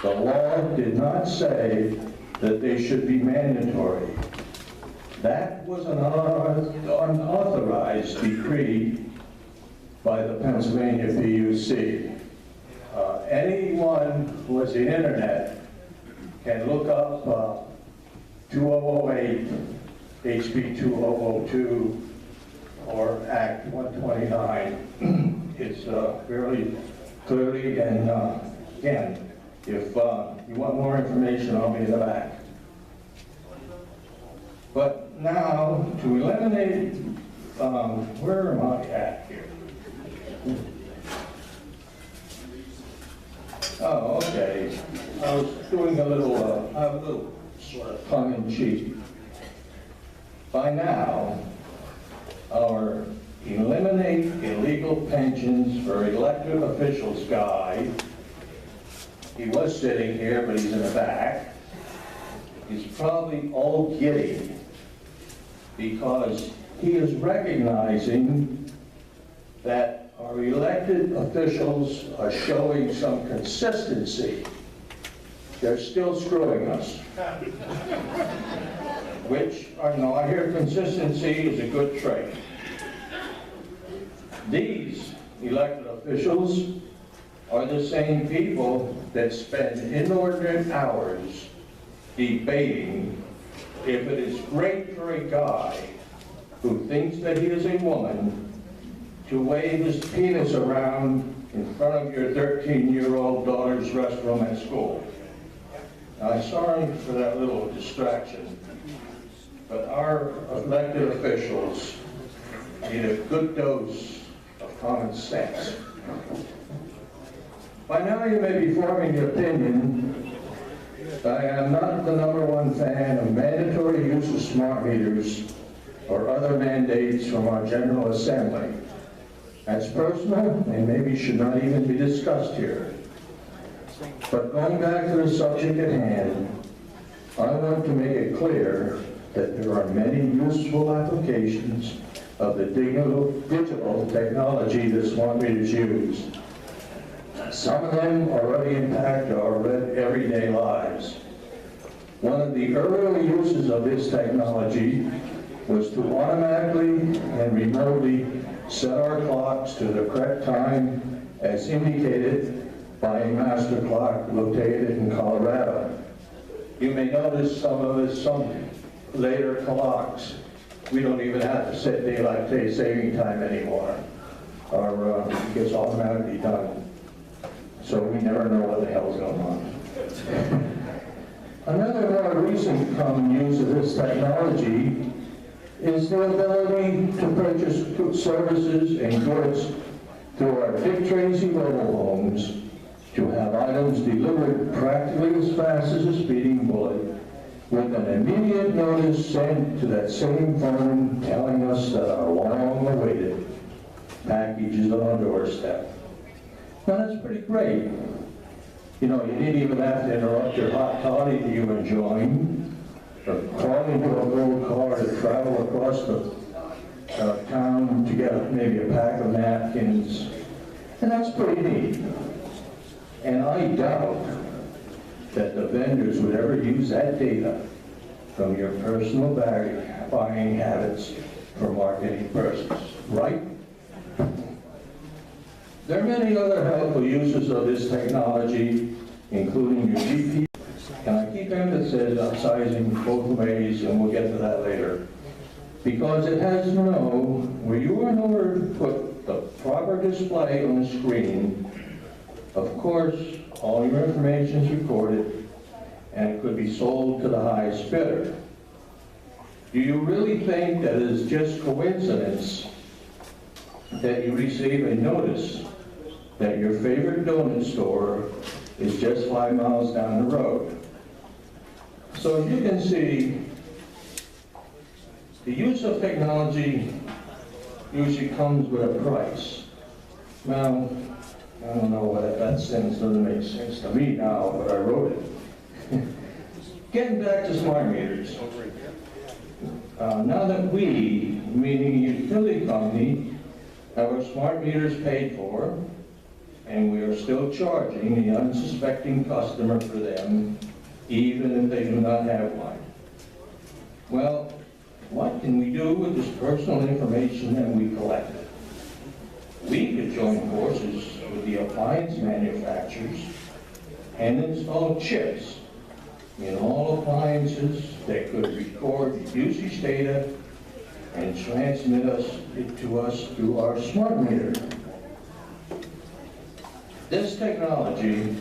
The law did not say that they should be mandatory. That was an unauthorized decree by the Pennsylvania PUC. Anyone who has the internet can look up 2008, HB 2002, or Act 129. It's fairly clearly, and again, if you want more information, I'll be in the back. But now, to eliminate, where am I at here? Oh, okay. I was doing a little sort of tongue-in-cheek. By now, our eliminate illegal pensions for elected officials guy, he was sitting here, but he's in the back, he's probably all giddy because he is recognizing that our elected officials are showing some consistency. They're still screwing us. Which, I hear consistency is a good trait. These elected officials are the same people that spend inordinate hours debating if it is great for a guy who thinks that he is a woman to wave his penis around in front of your 13-year-old daughter's restroom at school. Now, I'm sorry for that little distraction, but our elected officials need a good dose of common sense. By now you may be forming the opinion that I am not the #1 fan of mandatory use of smart meters or other mandates from our General Assembly. That's personal and maybe should not even be discussed here. But going back to the subject at hand, I want to make it clear that there are many useful applications of the digital technology that smart meters use. Some of them already impact our everyday lives. One of the early uses of this technology was to automatically and remotely set our clocks to the correct time as indicated by a master clock located in Colorado. You may notice some later clocks, we don't even have to set daylight saving time anymore, or it gets automatically done. So we never know what the hell's going on. Another more recent common use of this technology is the ability to purchase services and goods through our Dick Tracy mobile homes, to have items delivered practically as fast as a speeding bullet, with an immediate notice sent to that same phone telling us that our long-awaited package is on our doorstep. Now that's pretty great. You know, you didn't even have to interrupt your hot toddy that you were enjoying, or crawl into a gold car to travel across the town to get maybe a pack of napkins. And that's pretty neat. And I doubt that the vendors would ever use that data from your personal buying habits for marketing purposes, right? There are many other helpful uses of this technology, including your GPS. And I keep emphasizing both ways, and we'll get to that later. Because it has to know where you are in order to put the proper display on the screen. Of course, all your information is recorded, and it could be sold to the highest bidder. Do you really think that it is just coincidence that you receive a notice that your favorite donut store is just 5 miles down the road? So as you can see, the use of technology usually comes with a price. Now, I don't know what that sentence doesn't make sense to me now, but I wrote it. Getting back to smart meters. Now that we, meaning a utility company, have our smart meters paid for, and we are still charging the unsuspecting customer for them, even if they do not have one. Well, What can we do with this personal information that we collected? We could join forces with the appliance manufacturers and install chips in all appliances that could record usage data and transmit it to us through our smart meter. This technology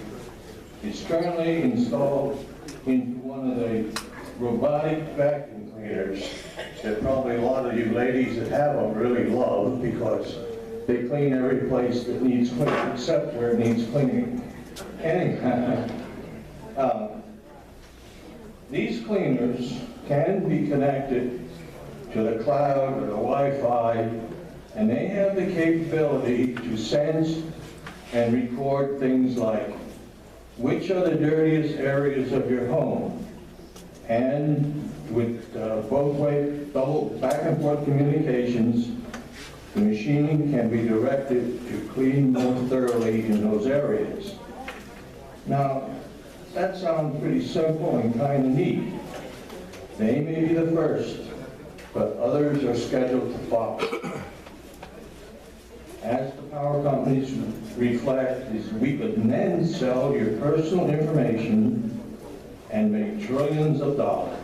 is currently installed into one of the robotic vacuum cleaners that probably a lot of you ladies that have them really love, because they clean every place that needs cleaning except where it needs cleaning. Anyhow, these cleaners can be connected to the cloud or the Wi-Fi, and they have the capability to sense and record things like which are the dirtiest areas of your home. And with both-way, double back and forth communications, the machine can be directed to clean more thoroughly in those areas. Now, that sounds pretty simple and kind of neat. They may be the first, but others are scheduled to follow. As the power companies reflect, is we could then sell your personal information and make trillions of dollars.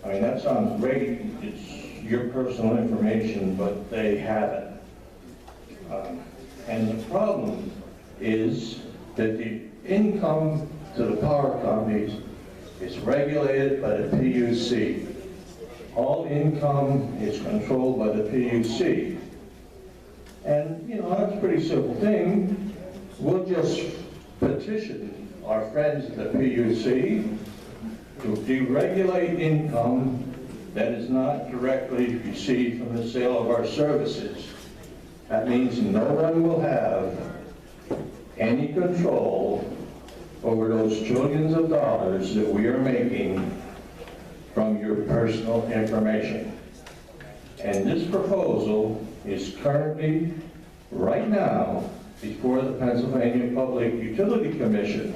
I mean, that sounds great. It's your personal information, but they have it. And the problem is that the income to the power companies is regulated by the PUC. All income is controlled by the PUC. And, you know, that's a pretty simple thing. We'll just petition our friends at the PUC to deregulate income that is not directly received from the sale of our services. That means no one will have any control over those trillions of dollars that we are making from your personal information. And this proposal is currently, right now, before the Pennsylvania Public Utility Commission.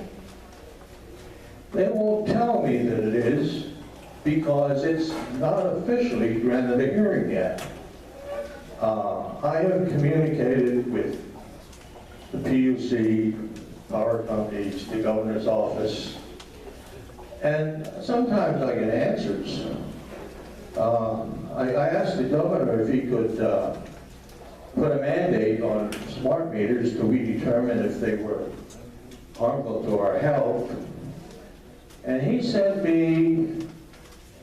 They won't tell me that it is because it's not officially granted a hearing yet. I have communicated with the PUC, power companies, the governor's office, and sometimes I get answers. I asked the governor if he could put a mandate on smart meters till we determine if they were harmful to our health. And he sent me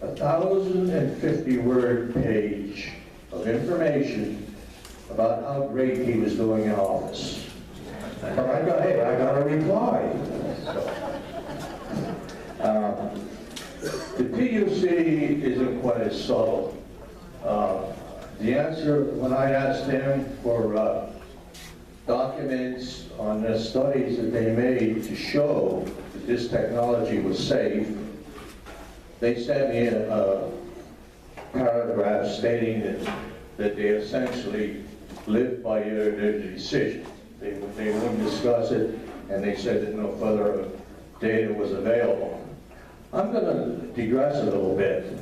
a 1,050-word page of information about how great he was doing in office. But I got a reply. The PUC isn't quite as subtle. The answer, when I asked them for documents on the studies that they made to show that this technology was safe, they sent me a paragraph stating that they essentially lived by their decision. They wouldn't discuss it, and they said that no further data was available. I'm going to digress a little bit.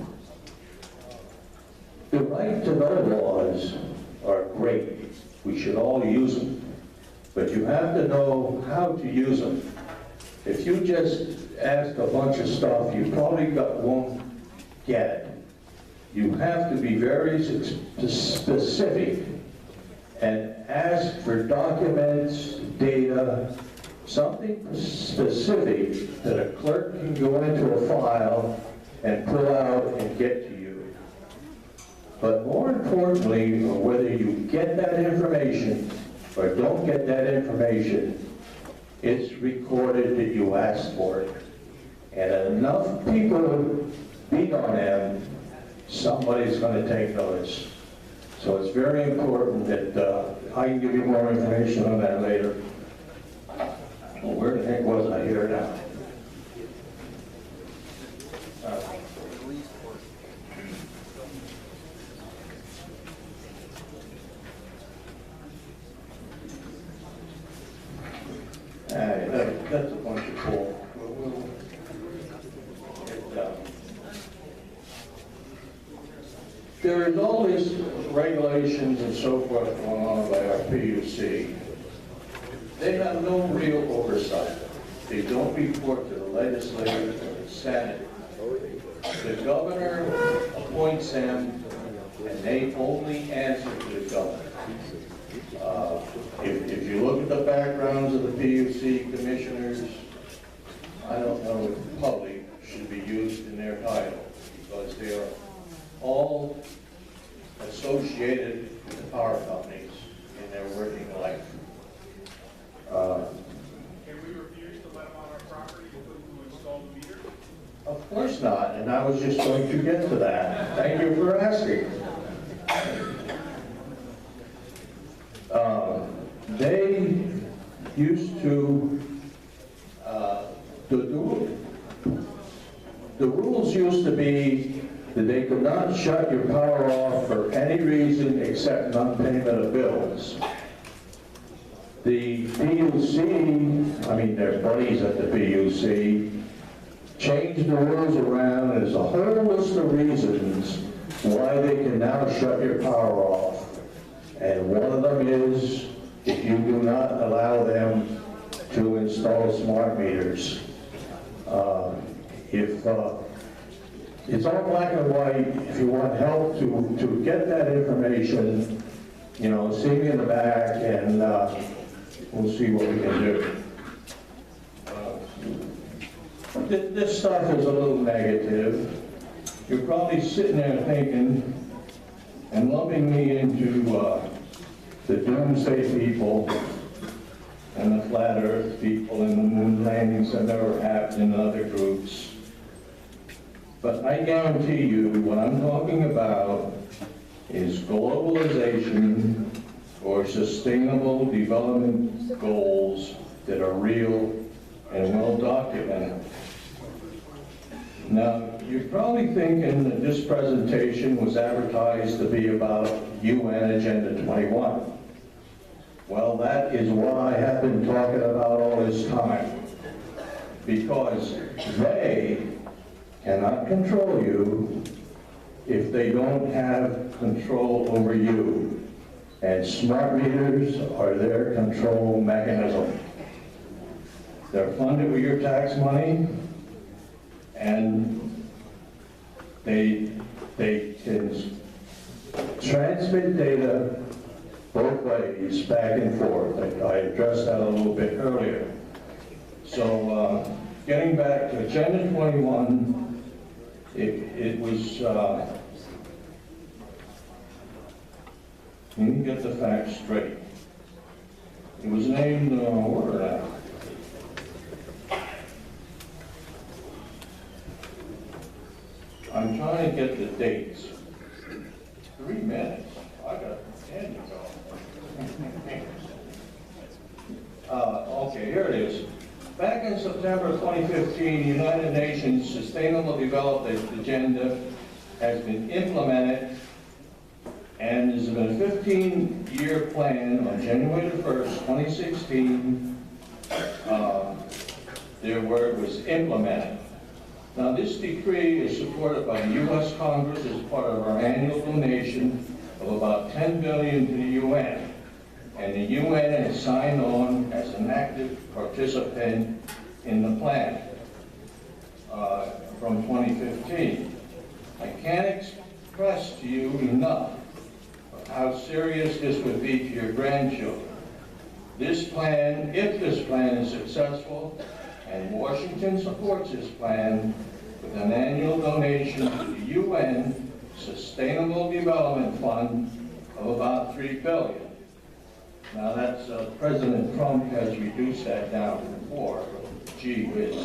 The right to know laws are great. We should all use them. But you have to know how to use them. If you just ask a bunch of stuff, you probably won't get it. You have to be very specific and ask for documents, data, something specific that a clerk can go into a file and pull out and get to you. But more importantly, whether you get that information or don't get that information, it's recorded that you asked for it. And enough people beat on them, somebody's going to take notice. So it's very important that I can give you more information on that later. Well, where the heck was I here now? That's a bunch of bull. various regulations and so forth going on by our PUC, they have no real oversight. They don't report to the legislature or the Senate. The governor appoints them, and they only answer to the governor. If you look at the backgrounds of the PUC commissioners, I don't know if public should be used in their title, because they are all associated with the power companies in their working life. Can we refuse to let them on our property to install the meter? Of course not, and I was just going to get to that. Thank you for asking. They used to, the rules used to be that they could not shut your power off for any reason except non-payment of bills. The PUC, I mean their buddies at the PUC, changed the rules around, and there's a whole list of reasons why they can now shut your power off. And one of them is if you do not allow them to install smart meters. It's all black and white. If you want help to get that information, you know, see me in the back, and we'll see what we can do. This stuff is a little negative. You're probably sitting there thinking and lumping me into the doomsday people and the flat earth people and the moon landings that never happened in other groups. But I guarantee you what I'm talking about is globalization or sustainable development goals that are real and well documented. Now, you're probably thinking that this presentation was advertised to be about UN Agenda 21. Well, that is what I have been talking about all this time. Because they cannot control you if they don't have control over you. And smart meters are their control mechanism. They're funded with your tax money, and they can transmit data both ways, back and forth. I addressed that a little bit earlier. So getting back to Agenda 21, it was, let me get the facts straight. It was named, what are that? I'm trying to get the dates. 3 minutes. I got 10 to go. Okay, here it is. Back in September 2015, the United Nations Sustainable Development Agenda has been implemented, and there's been a 15-year plan on January 1st, 2016, where it was implemented. Now, this decree is supported by the U.S. Congress as part of our annual donation of about $10 billion to the UN. And the UN has signed on as an active participant in the plan from 2015. I can't express to you enough of how serious this would be to your grandchildren. This plan, if this plan is successful, and Washington supports this plan with an annual donation to the UN Sustainable Development Fund of about $3 billion. Now that's, President Trump has reduced that down to 4. Gee whiz.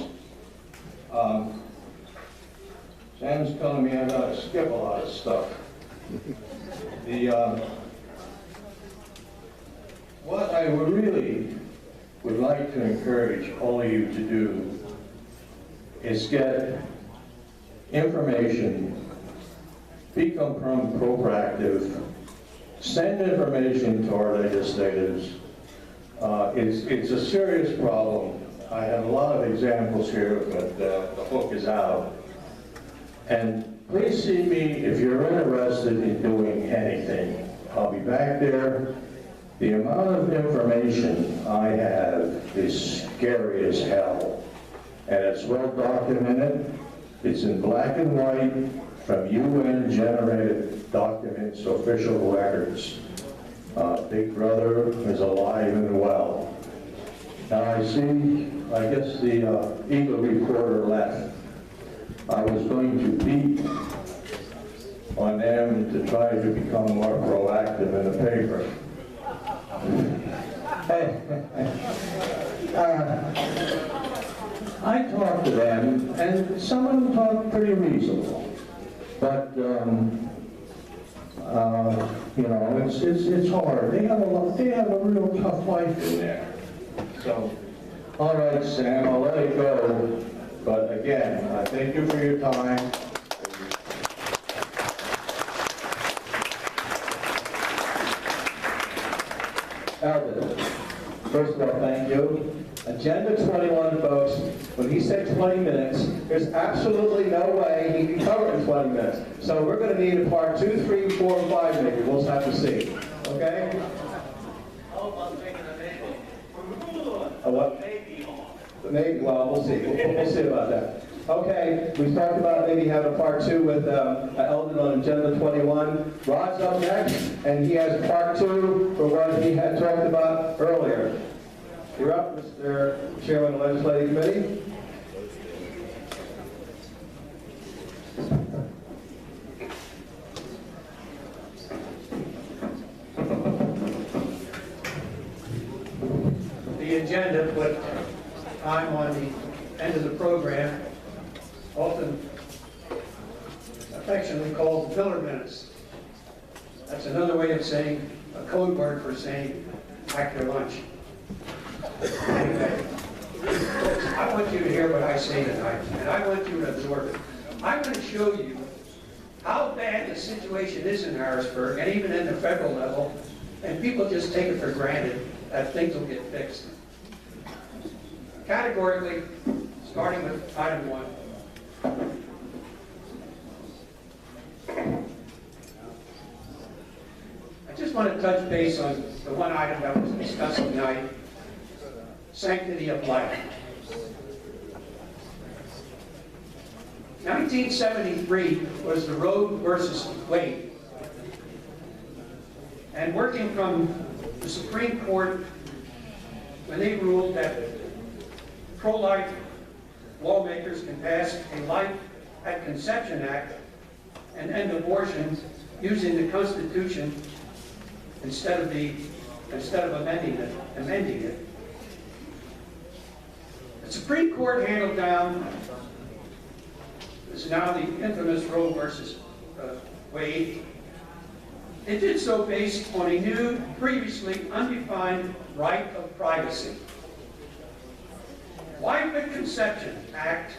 Sam's telling me I gotta skip a lot of stuff. What I would like to encourage all of you to do is get information, become proactive, send information to our legislators. It's a serious problem. I have a lot of examples here, but the book is out. And Please see me if you're interested in doing anything. I'll be back there. The amount of information I have is scary as hell, and it's well documented. It's in black and white from UN-generated documents, official records. Big Brother is alive and well. Now I guess the Eagle reporter left. I was going to beat on them to try to become more proactive in the paper. I talked to them, and some of them talked pretty reasonable. But, you know, it's hard. They have a real tough life in there. So, all right, Sam, I'll let it go. But again, I thank you for your time. Alvin, first of all, thank you. Agenda 21, folks, when he said 20 minutes, there's absolutely no way he can cover it in 20 minutes. So we're going to need a part 2, 3, 4, and 5 maybe. We'll just have to see. Okay? A what? Maybe, well, we'll see. We'll see about that. Okay, we talked about maybe having a part 2 with Eldon on Agenda 21. Rod's up next, and he has part 2 for what he had talked about earlier. You're up, Mr. Chairman of the Legislative Committee. The agenda put time on the end of the program, often affectionately called the filler minutes. That's another way of saying, a code word for saying after lunch. Anyway, folks, I want you to hear what I say tonight, and I want you to absorb it. I'm going to show you how bad the situation is in Harrisburg, and even in the federal level, and people just take it for granted that things will get fixed. Categorically, starting with item 1. I just want to touch base on the one item that was discussed tonight, sanctity of life. 1973 was the Roe versus Wade. And working from the Supreme Court, when they ruled that pro-life lawmakers can pass a Life at Conception Act and end abortion using the Constitution instead of amending it. The Supreme Court handed down is now the infamous Roe versus Wade. It did so based on a new, previously undefined right of privacy. Life at Conception Act,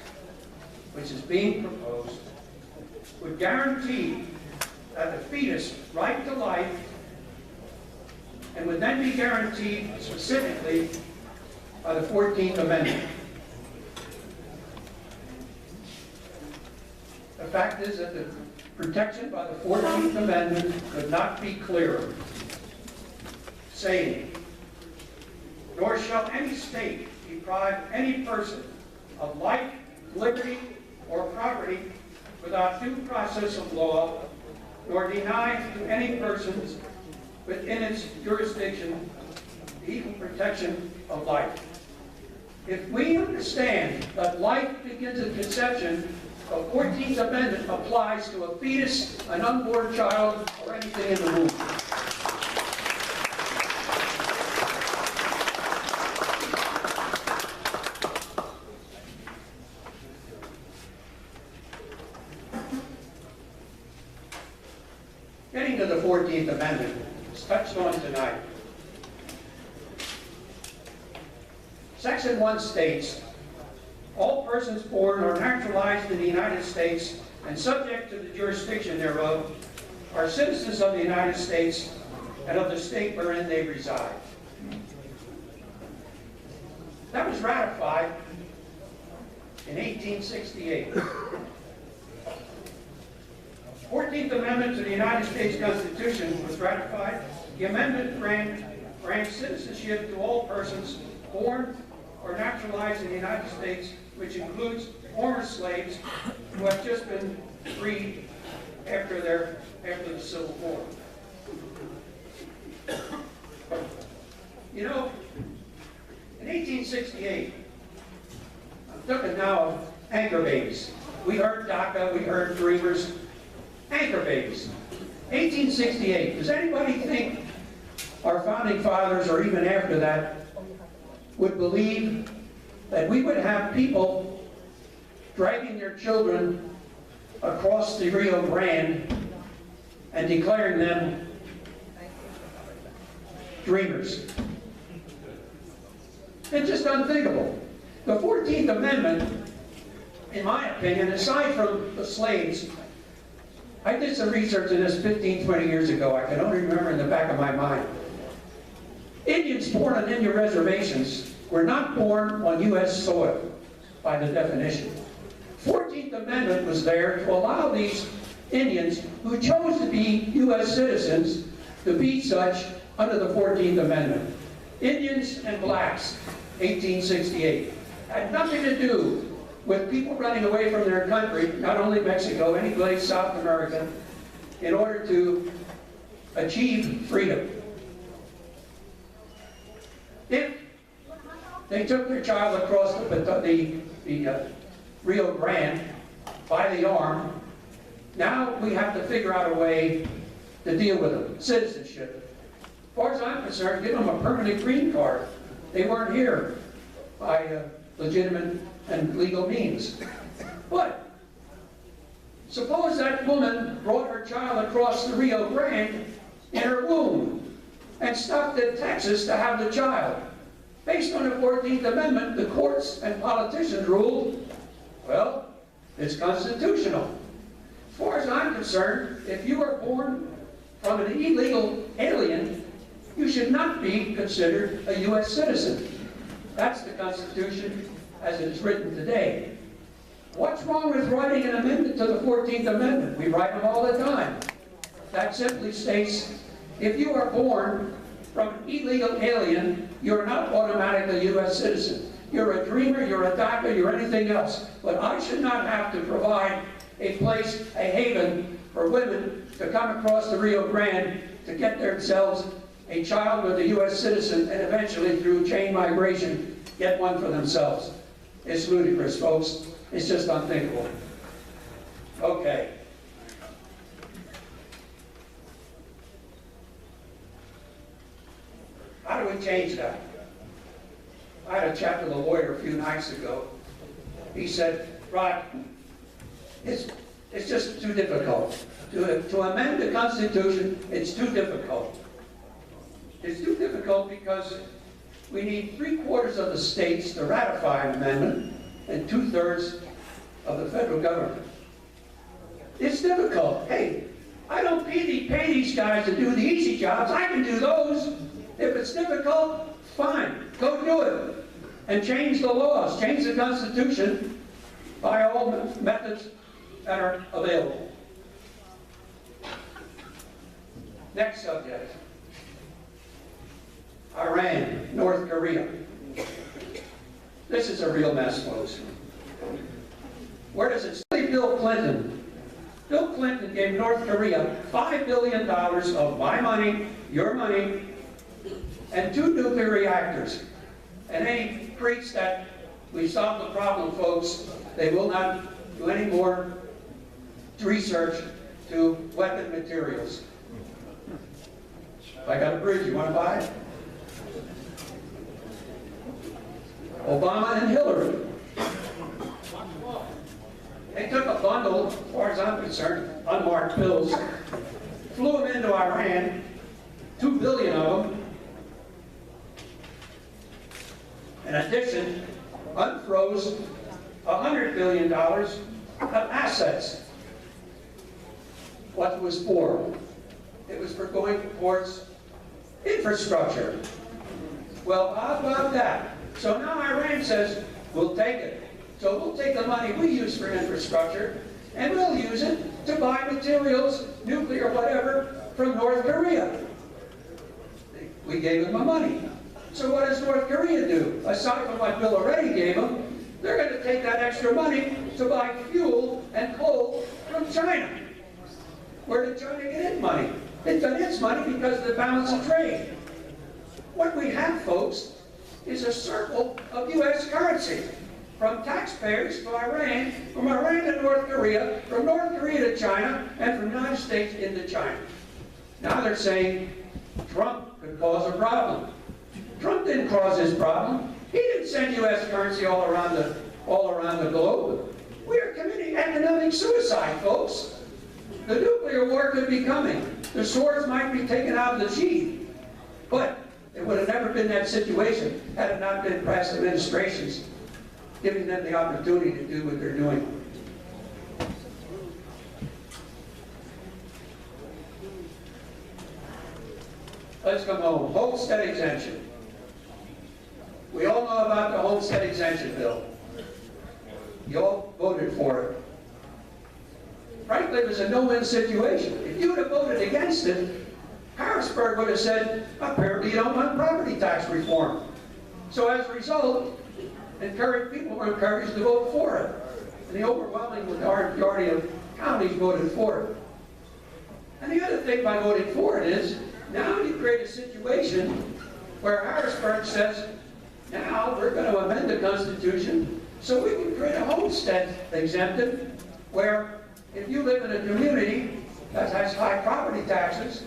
which is being proposed, would guarantee that the fetus' right to life and would then be guaranteed specifically by the 14th Amendment. The fact is that the protection by the 14th Amendment could not be clearer, saying, nor shall any state deprive any person of life, liberty, or property without due process of law, nor deny to any persons within its jurisdiction the equal protection of life. If we understand that life begins at conception, the 14th Amendment applies to a fetus, an unborn child, or anything in the womb. Getting to the 14th Amendment, it's touched on tonight. Section 1 states, all persons born or naturalized in the United States and subject to the jurisdiction thereof are citizens of the United States and of the state wherein they reside. That was ratified in 1868. 14th Amendment to the United States Constitution was ratified. The amendment grants citizenship to all persons born or naturalized in the United States, which includes former slaves who have just been freed after the Civil War. You know, in 1868, I'm thinking now of anchor babies. We heard DACA, we heard Dreamers, anchor babies. 1868, does anybody think our founding fathers, or even after that, would believe that we would have people dragging their children across the Rio Grande and declaring them dreamers? It's just unthinkable. The 14th Amendment, in my opinion, aside from the slaves, I did some research on this 15, 20 years ago. I can only remember in the back of my mind. Indians born on Indian reservations were not born on U.S. soil, by the definition. 14th Amendment was there to allow these Indians who chose to be U.S. citizens to be such under the 14th Amendment. Indians and blacks, 1868. Had nothing to do with people running away from their country, not only Mexico, any place South America, in order to achieve freedom. If they took their child across the Rio Grande by the arm, now we have to figure out a way to deal with them. Citizenship. As far as I'm concerned, give them a permanent green card. They weren't here by legitimate and legal means. But suppose that woman brought her child across the Rio Grande in her womb and stopped in Texas to have the child. Based on the 14th Amendment, the courts and politicians ruled, well, it's constitutional. As far as I'm concerned, if you are born from an illegal alien, you should not be considered a U.S. citizen. That's the Constitution as it is written today. What's wrong with writing an amendment to the 14th Amendment? We write them all the time. That simply states, if you are born from an illegal alien, you're not automatically a U.S. citizen. You're a dreamer, you're a DACA, you're anything else. But I should not have to provide a place, a haven for women to come across the Rio Grande to get themselves a child with a U.S. citizen and eventually through chain migration get one for themselves. It's ludicrous, folks. It's just unthinkable. Okay. How do we change that? I had a chat with a lawyer a few nights ago. He said, Rod, it's just too difficult. To amend the Constitution, it's too difficult. It's too difficult because we need 3/4 of the states to ratify an amendment and 2/3 of the federal government. It's difficult. Hey, I don't pay these guys to do the easy jobs. I can do those. If it's difficult, fine. Go do it. And change the laws. Change the Constitution by all methods that are available. Next subject. Iran, North Korea. This is a real mess, folks. Where does it stay? Bill Clinton. Bill Clinton gave North Korea $5 billion of my money, your money, and 2 nuclear reactors. And any preach that we solved the problem, folks, they will not do any more research to weapon materials. I got a bridge, you want to buy it? Obama and Hillary. They took a bundle, as far as I'm concerned, unmarked pills, flew them into Iran, 2 billion of them. In addition, unfroze $100 billion of assets. What was for? It was for going towards infrastructure. Well, how about that? So now Iran says, we'll take it. So we'll take the money we use for infrastructure, and we'll use it to buy materials, nuclear, whatever, from North Korea. We gave them the money. So what does North Korea do? Aside from what Bill already gave them, they're going to take that extra money to buy fuel and coal from China. Where did China get its money? It got its money because of the balance of trade. What we have, folks, is a circle of U.S. currency. From taxpayers to Iran, from Iran to North Korea, from North Korea to China, and from the United States into China. Now they're saying Trump could cause a problem. Trump didn't cause this problem. He didn't send U.S. currency all around the globe. We are committing economic suicide, folks. The nuclear war could be coming. The swords might be taken out of the sheath. But it would have never been that situation had it not been past administrations giving them the opportunity to do what they're doing. Let's come home. Homestead exemption. We all know about the homestead exemption bill. You all voted for it. Frankly, it was a no-win situation. If you would have voted against it, Harrisburg would have said, apparently you don't want property tax reform. So as a result, people were encouraged to vote for it. And the overwhelming majority of counties voted for it. And the other thing by voting for it is, now you create a situation where Harrisburg says, now we're going to amend the Constitution so we can create a homestead exemption where if you live in a community that has high property taxes,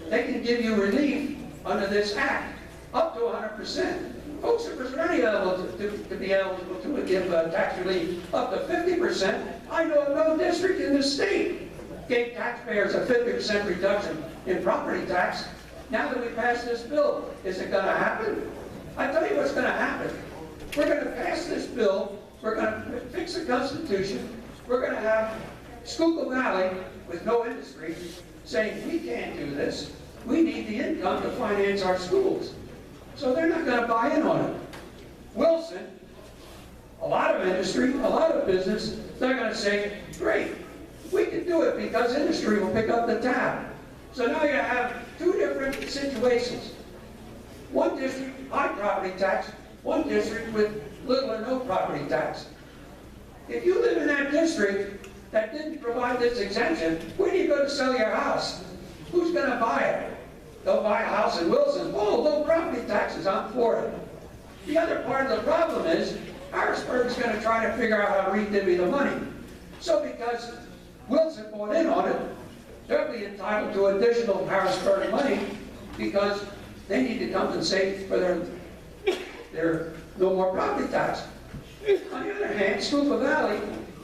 they can give you relief under this act, up to 100%. Folks, if there's any to be eligible to give tax relief up to 50%, I know of no district in the state gave taxpayers a 50% reduction in property tax. Now that we pass this bill, is it going to happen? I tell you what's going to happen. We're going to pass this bill, we're going to fix the Constitution, we're going to have Schuylkill Valley with no industry saying we can't do this. We need the income to finance our schools. So they're not going to buy in on it. Wilson, a lot of industry, a lot of business, they're going to say, great, we can do it because industry will pick up the tab. So now you have two different situations. One district, high property tax, one district with little or no property tax. If you live in that district that didn't provide this exemption, where do you go to sell your house? Who's going to buy it? They'll buy a house in Wilson. Oh, low property taxes, I'm for it. The other part of the problem is Harrisburg is going to try to figure out how to redivvy the money. So because Wilson bought in on it, they'll be entitled to additional Harrisburg money because they need to compensate for their no more property tax. On the other hand, Schuylkill Valley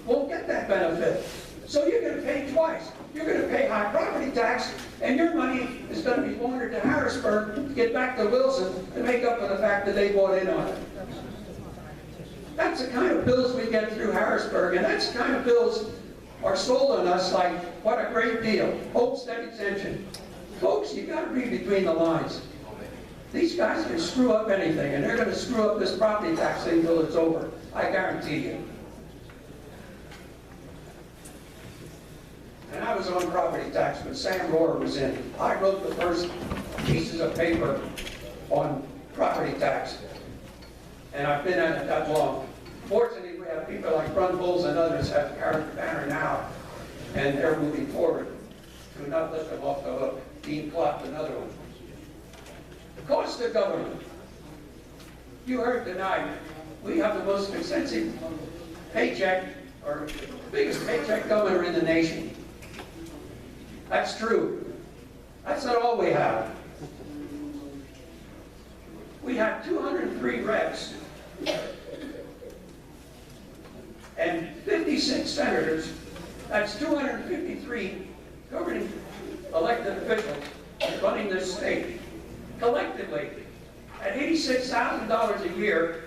won't get that benefit. So you're going to pay twice. You're going to pay high property tax, and your money is going to be laundered to Harrisburg to get back to Wilson to make up for the fact that they bought in on it. That's the kind of bills we get through Harrisburg, and that's the kind of bills are sold on us like, what a great deal, homestead exemption. Folks, you've got to read between the lines. These guys can screw up anything, and they're going to screw up this property tax thing until it's over. I guarantee you. And I was on property tax when Sam Rohrer was in. I wrote the first pieces of paper on property tax. And I've been at it that long. Fortunately, we have people like Brunbulls and others have carried the banner now, and they're moving forward. Do not let them off the hook. Dean Clark, another one. The cost of government. You heard tonight, we have the most expensive paycheck, or biggest paycheck governor in the nation. That's true. That's not all we have. We have 203 reps and 56 senators. That's 253 governing elected officials running this state. Collectively, at $86,000 a year,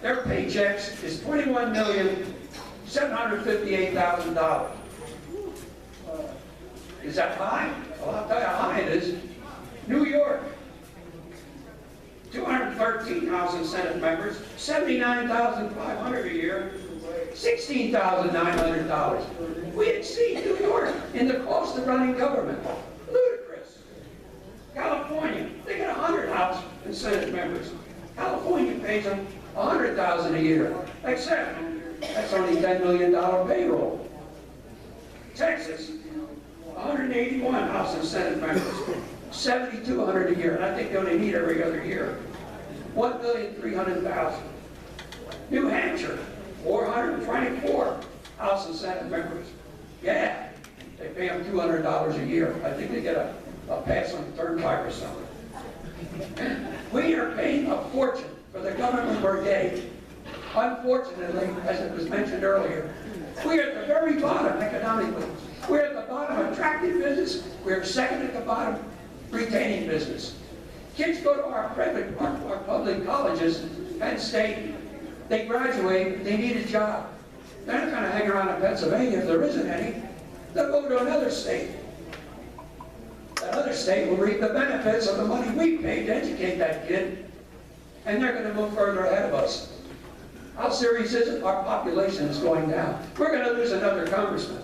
their paychecks is $21,758,000. Is that high? Well, I'll tell you how high it is. New York, 213,000 Senate members, $79,500 a year. $16,900. We exceed New York in the cost of running government. Ludicrous. California, they get 100 House and Senate members. California pays them $100,000 a year. Except, that's only $10 million payroll. Texas, 181 House and Senate members, $7,200 a year, and I think they only meet every other year. $1,300,000. New Hampshire, 424 House and Senate members. Yeah, they pay them $200 a year. I think they get a pass on the turnpike or something. We are paying a fortune for the government we're getting. Unfortunately, as it was mentioned earlier, we are at the very bottom economically. We're at the bottom attracting business. We're second at the bottom retaining business. Kids go to our public colleges, Penn State, they graduate, they need a job. They're not going to hang around in Pennsylvania if there isn't any. They'll go to another state. That other state will reap the benefits of the money we paid to educate that kid, and they're going to move further ahead of us. How serious is it? Our population is going down. We're going to lose another congressman.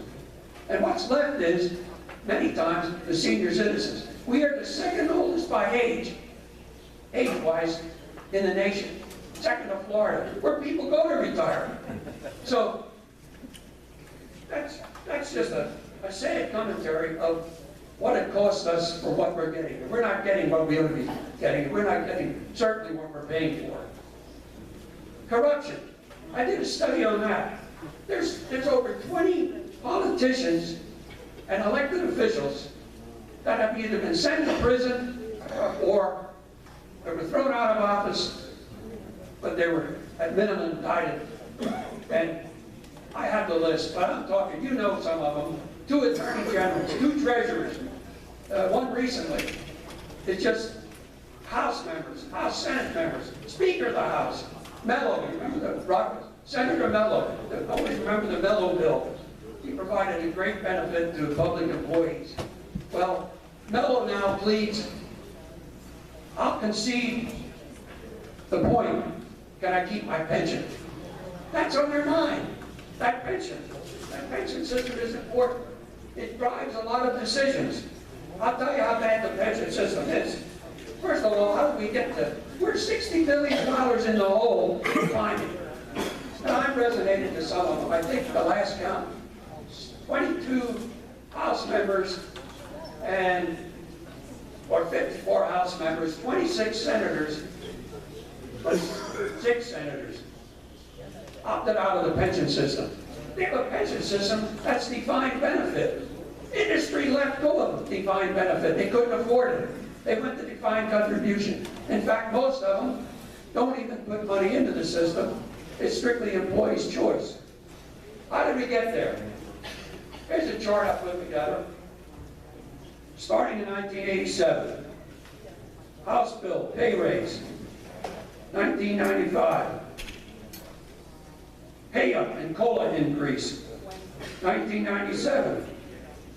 And what's left is, many times, the senior citizens. We are the second oldest by age-wise, in the nation. Second to Florida, where people go to retire. So, that's just a sad commentary of what it costs us for what we're getting. We're not getting what we ought to be getting. We're not getting certainly what we're paying for. Corruption. I did a study on that. There's over 20 politicians and elected officials that have either been sent to prison or they were thrown out of office, but they were at minimum indicted. And I have the list, but I'm talking, you know some of them. 2 attorney generals, 2 treasurers, one recently. It's just House members, House Senate members, Speaker of the House, Mello, you remember the Rockets? Senator Mello, always remember the Mello bill. He provided a great benefit to public employees. Well, Mello now pleads, I'll concede the point, can I keep my pension? That's on their mind, that pension. That pension system is important. It drives a lot of decisions. I'll tell you how bad the pension system is. First of all, how did we get to, we're $60 billion in the hole climbing. Now, I'm resonated to some of them. I think the last count, 22 House members or 54 House members, 26 senators, 6 senators opted out of the pension system. They have a pension system that's defined benefit. Industry let go of defined benefit. They couldn't afford it. They went to defined contribution. In fact, most of them don't even put money into the system. It's strictly employee's choice. How did we get there? Here's a chart I put together. Starting in 1987, House bill, pay raise, 1995. Pay up and COLA increase, 1997.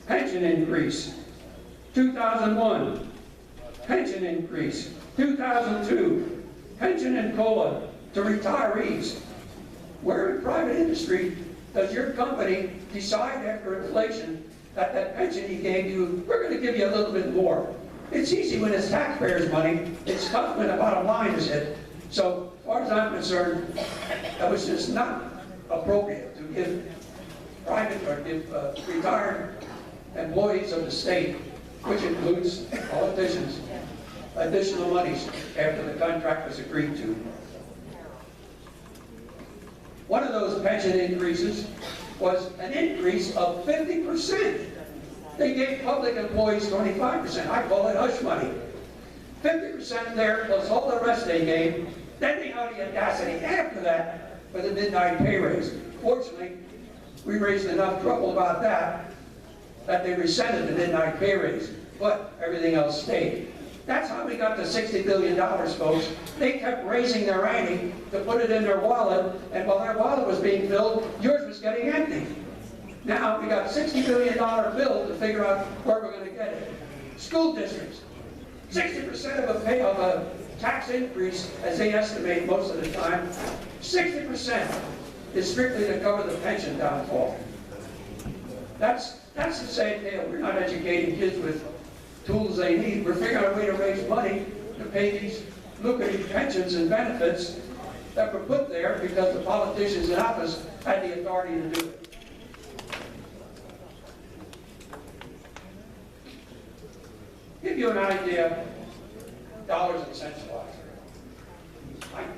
Pension increase, 2001. Pension increase, 2002. Pension and COLA to retirees. Where in private industry does your company decide after inflation that pension he gave you, we're going to give you a little bit more? It's easy when it's taxpayers' money. It's tough when the bottom line is hit. So, as far as I'm concerned, that was just not appropriate to give private or give retired employees of the state, which includes politicians, additional monies after the contract was agreed to. One of those pension increases was an increase of 50%. They gave public employees 25%. I call it hush money. 50% there plus all the rest they gave. Then they had the audacity after that for the midnight pay raise. Fortunately, we raised enough trouble about that they rescinded the midnight pay raise, but everything else stayed. That's how we got to $60 billion, folks. They kept raising their ante to put it in their wallet, and while their wallet was being filled, yours was getting empty. Now we got a $60 billion bill to figure out where we're going to get it. School districts, 60% of a tax increase, as they estimate most of the time, 60%. is strictly to cover the pension downfall. That's the same deal. We're not educating kids with tools they need. We're figuring out a way to raise money to pay these lucrative pensions and benefits that were put there because the politicians in office had the authority to do it. Give you an idea, dollars and cents wise.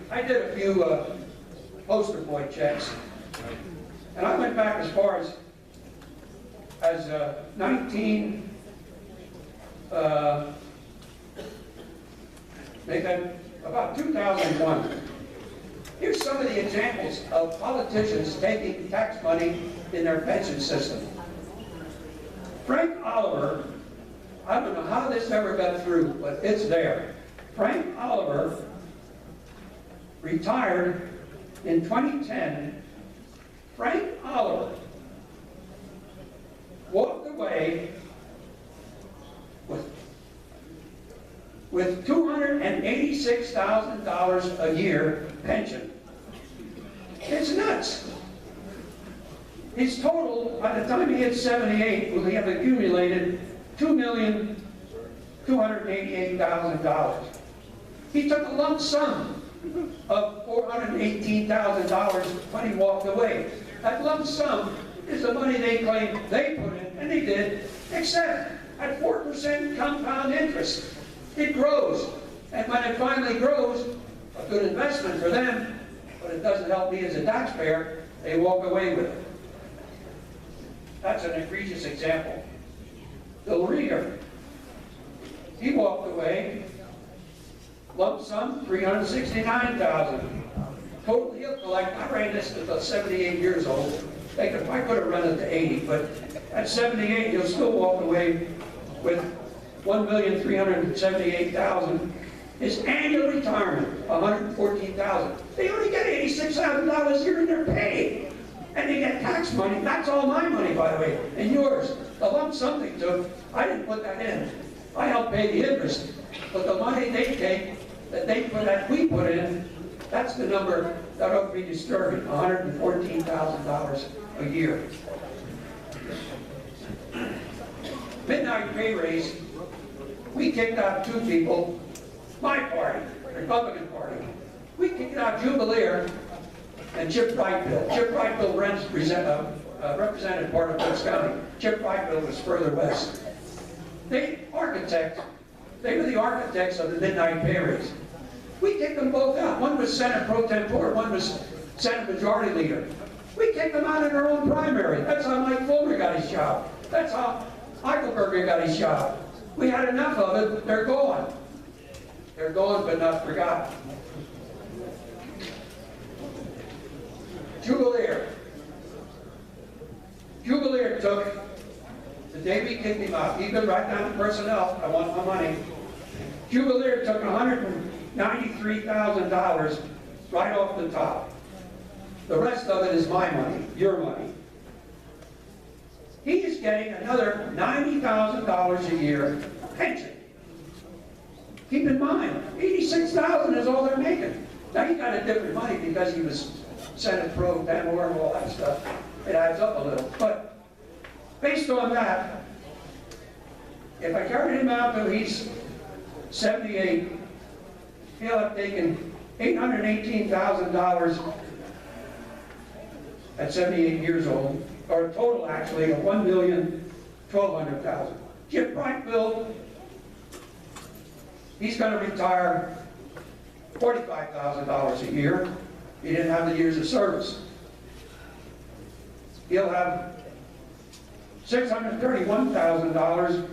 I did a few poster boy checks, and I went back as far as about 2001. Here's some of the examples of politicians taking tax money in their pension system. Frank Oliver, I don't know how this ever got through, but it's there. Frank Oliver retired in 2010. Frank Oliver walked away with $286,000 a year pension. It's nuts. His total, by the time he hit 78, will he have accumulated $2,288,000. He took a lump sum of $418,000 when he walked away. That lump sum is the money they claim they put in, and they did, except at 4% compound interest. It grows, and when it finally grows, a good investment for them, but it doesn't help me as a taxpayer, they walk away with it. That's an egregious example. Bill Rieger, he walked away, lump sum, $369,000. Total he'll collect, I ran this to about 78 years old. I could have run it to 80, but at 78, he'll still walk away with $1,378,000. His annual retirement, $114,000. They only get $86,000 a year in their pay. And they get tax money. That's all my money, by the way, and yours. The lump sum they took, I didn't put that in. I helped pay the interest. But the money they take, that we put in, that's the number that ought to be disturbing, $114,000 a year. Midnight pay raise, we kicked out two people, my party, Republican Party. We kicked out Jubileer and Chip Wrightville. Chip Wrightville represented part of Berks County. Chip Wrightville was further west. They were the architects of the midnight pay raise. We kicked them both out. One was Senate Pro Tempore, one was Senate Majority Leader. We kicked them out in our own primary. That's how Mike Fulmer got his job. That's how Eichelberger got his job. We had enough of it. They're gone. They're gone, but not forgotten. Jubileer. Jubileer took, the day we kicked him out, he could write down to personnel, I want my money. Jubileer took $193,000 right off the top. The rest of it is my money, your money. He is getting another $90,000 a year pension. Keep in mind, $86,000 is all they're making. Now he got a different money because he was Senate Pro Tempore and all that stuff. It adds up a little. But based on that, if I carried him out till he's 78, he'll have taken $818,000 at 78 years old, or a total actually of $1,112,000. Chip Wrightville, he's going to retire $45,000 a year. He didn't have the years of service. He'll have $631,000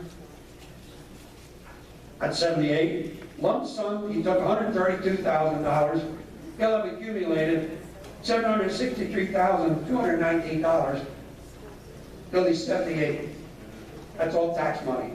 at 78. Lump sum, he took $132,000. He'll have accumulated $763,219 till he's 78. That's all tax money.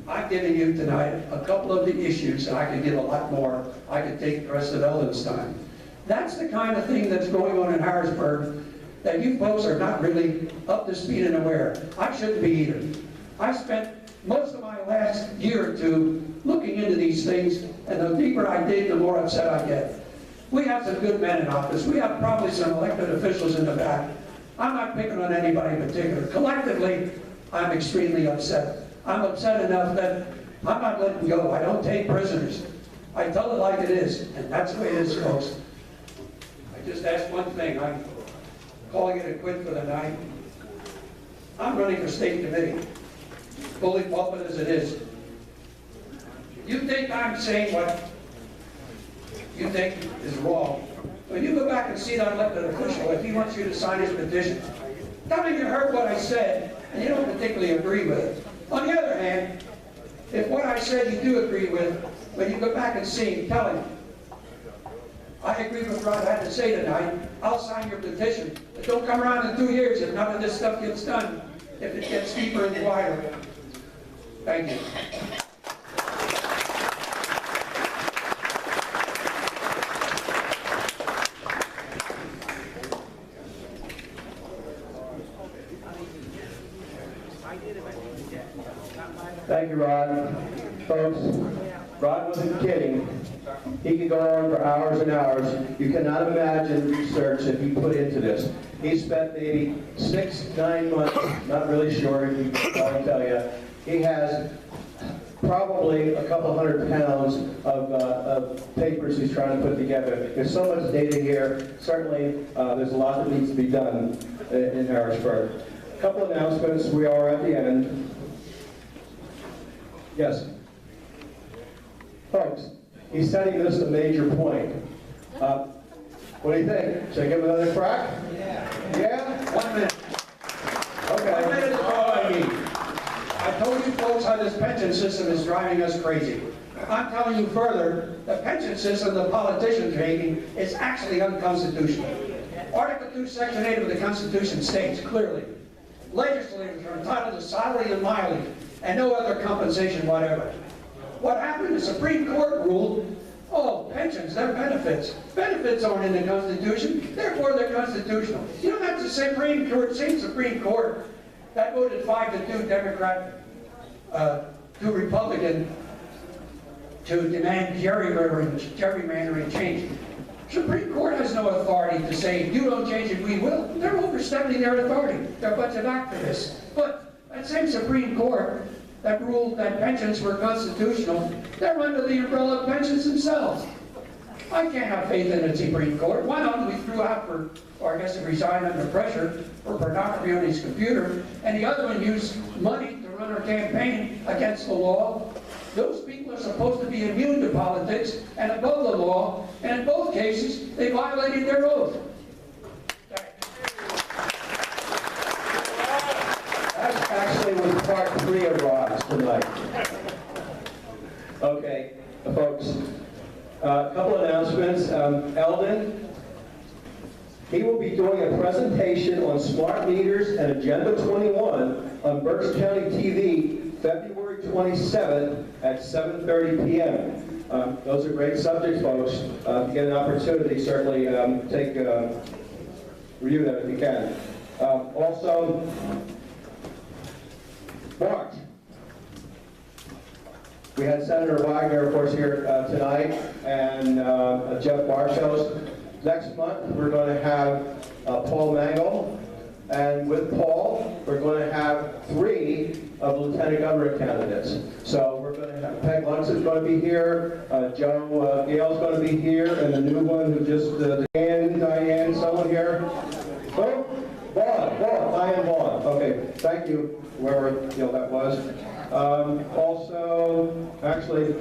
I've given you tonight a couple of the issues, and I could give a lot more. I could take the rest of Eldon's time. That's the kind of thing that's going on in Harrisburg that you folks are not really up to speed and aware. I shouldn't be either. I spent most of my last year or two looking into these things, and the deeper I dig, the more upset I get. We have some good men in office. We have probably some elected officials in the back. I'm not picking on anybody in particular. Collectively, I'm extremely upset. I'm upset enough that I'm not letting go. I don't take prisoners. I tell it like it is, and that's the way it is, folks. I just ask one thing. I'm calling it a quit for the night. I'm running for state committee, fully pulpit as it is. You think I'm saying what you think is wrong? When you go back and see that elected official, if he wants you to sign his petition, tell him you heard what I said and you don't particularly agree with it. On the other hand, if what I said you do agree with, when you go back and see him, tell him, I agree with what I had to say tonight. I'll sign your petition. But don't come around in 2 years if none of this stuff gets done, if it gets deeper and wider. Thank you. Thank you, Rod. Folks, Rod wasn't kidding. He could go on for hours and hours. You cannot imagine the research that he put into this. He spent maybe 6-9 months, not really sure, I'll tell you. He has probably a couple hundred pounds of papers he's trying to put together. There's so much data here. Certainly, there's a lot that needs to be done in Harrisburg. A couple announcements. We are at the end. Yes. Folks, he said he missed a major point. What do you think? Should I give it another crack? Yeah. Yeah? 1 minute. Okay. 1 minute is all I need. I told you folks how this pension system is driving us crazy. I'm telling you further, the pension system the politicians are making is actually unconstitutional. Article 2, Section 8 of the Constitution states clearly, legislators are entitled to salary and mileage and no other compensation whatever. What happened? The Supreme Court ruled, oh, pensions, they're benefits. Benefits aren't in the Constitution, therefore they're constitutional. You know, that's the Supreme Court, same Supreme Court that voted 5-2 Democrat, 2 Republican to demand gerrymandering change. Supreme Court has no authority to say, if you don't change it, we will. They're overstepping their authority. They're a bunch of activists. But that same Supreme Court that ruled that pensions were constitutional, they're under the umbrella of pensions themselves. I can't have faith in the Supreme Court. One of them we threw out for, or I guess he resigned under pressure for pornography on his computer, and the other one used money to run our campaign against the law. Those people are supposed to be immune to politics and above the law, and in both cases, they violated their oath. That actually was part 3 of Rod's tonight. Okay, folks, a couple announcements. Eldon, he will be doing a presentation on smart meters and Agenda 21 on Berks County TV February 27th at 7:30 p.m. Those are great subjects, folks. If you get an opportunity, certainly review them if you can. Also, March. We had Senator Wagner, of course, here tonight, and Jeff Bartos. Next month, we're going to have Paul Mangle, and with Paul, we're going to have 3 of the lieutenant governor candidates. So we're going to have Peg Lunson's going to be here, Joe Gale's going to be here, and the new one who just, Diane, someone here. Oh, Diane Vaughn. Okay, thank you, whoever that was. Also, actually,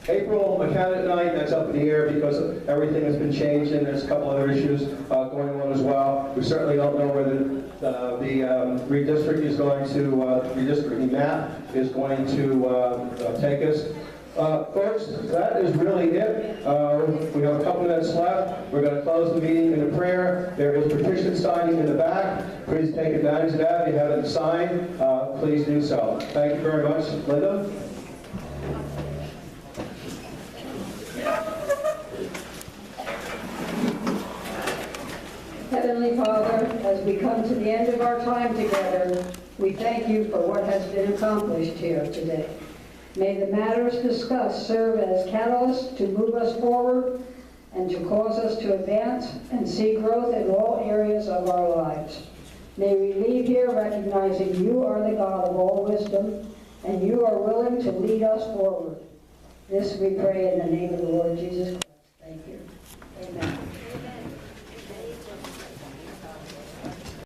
April candidate night, that's up in the air because everything has been changed and there's a couple other issues going on as well. We certainly don't know where the redistricting is going to, redistricting map is going to take us. Folks, that is really it. We have a couple minutes left. We're going to close the meeting in a prayer. There is petition signing in the back. Please take advantage of that. If you haven't signed, please do so. Thank you very much. Linda? Heavenly Father, as we come to the end of our time together, We thank you for what has been accomplished here today. May the matters discussed serve as catalysts to move us forward and to cause us to advance and see growth in all areas of our lives. May we leave here recognizing you are the God of all wisdom and you are willing to lead us forward. This we pray in the name of the Lord Jesus Christ.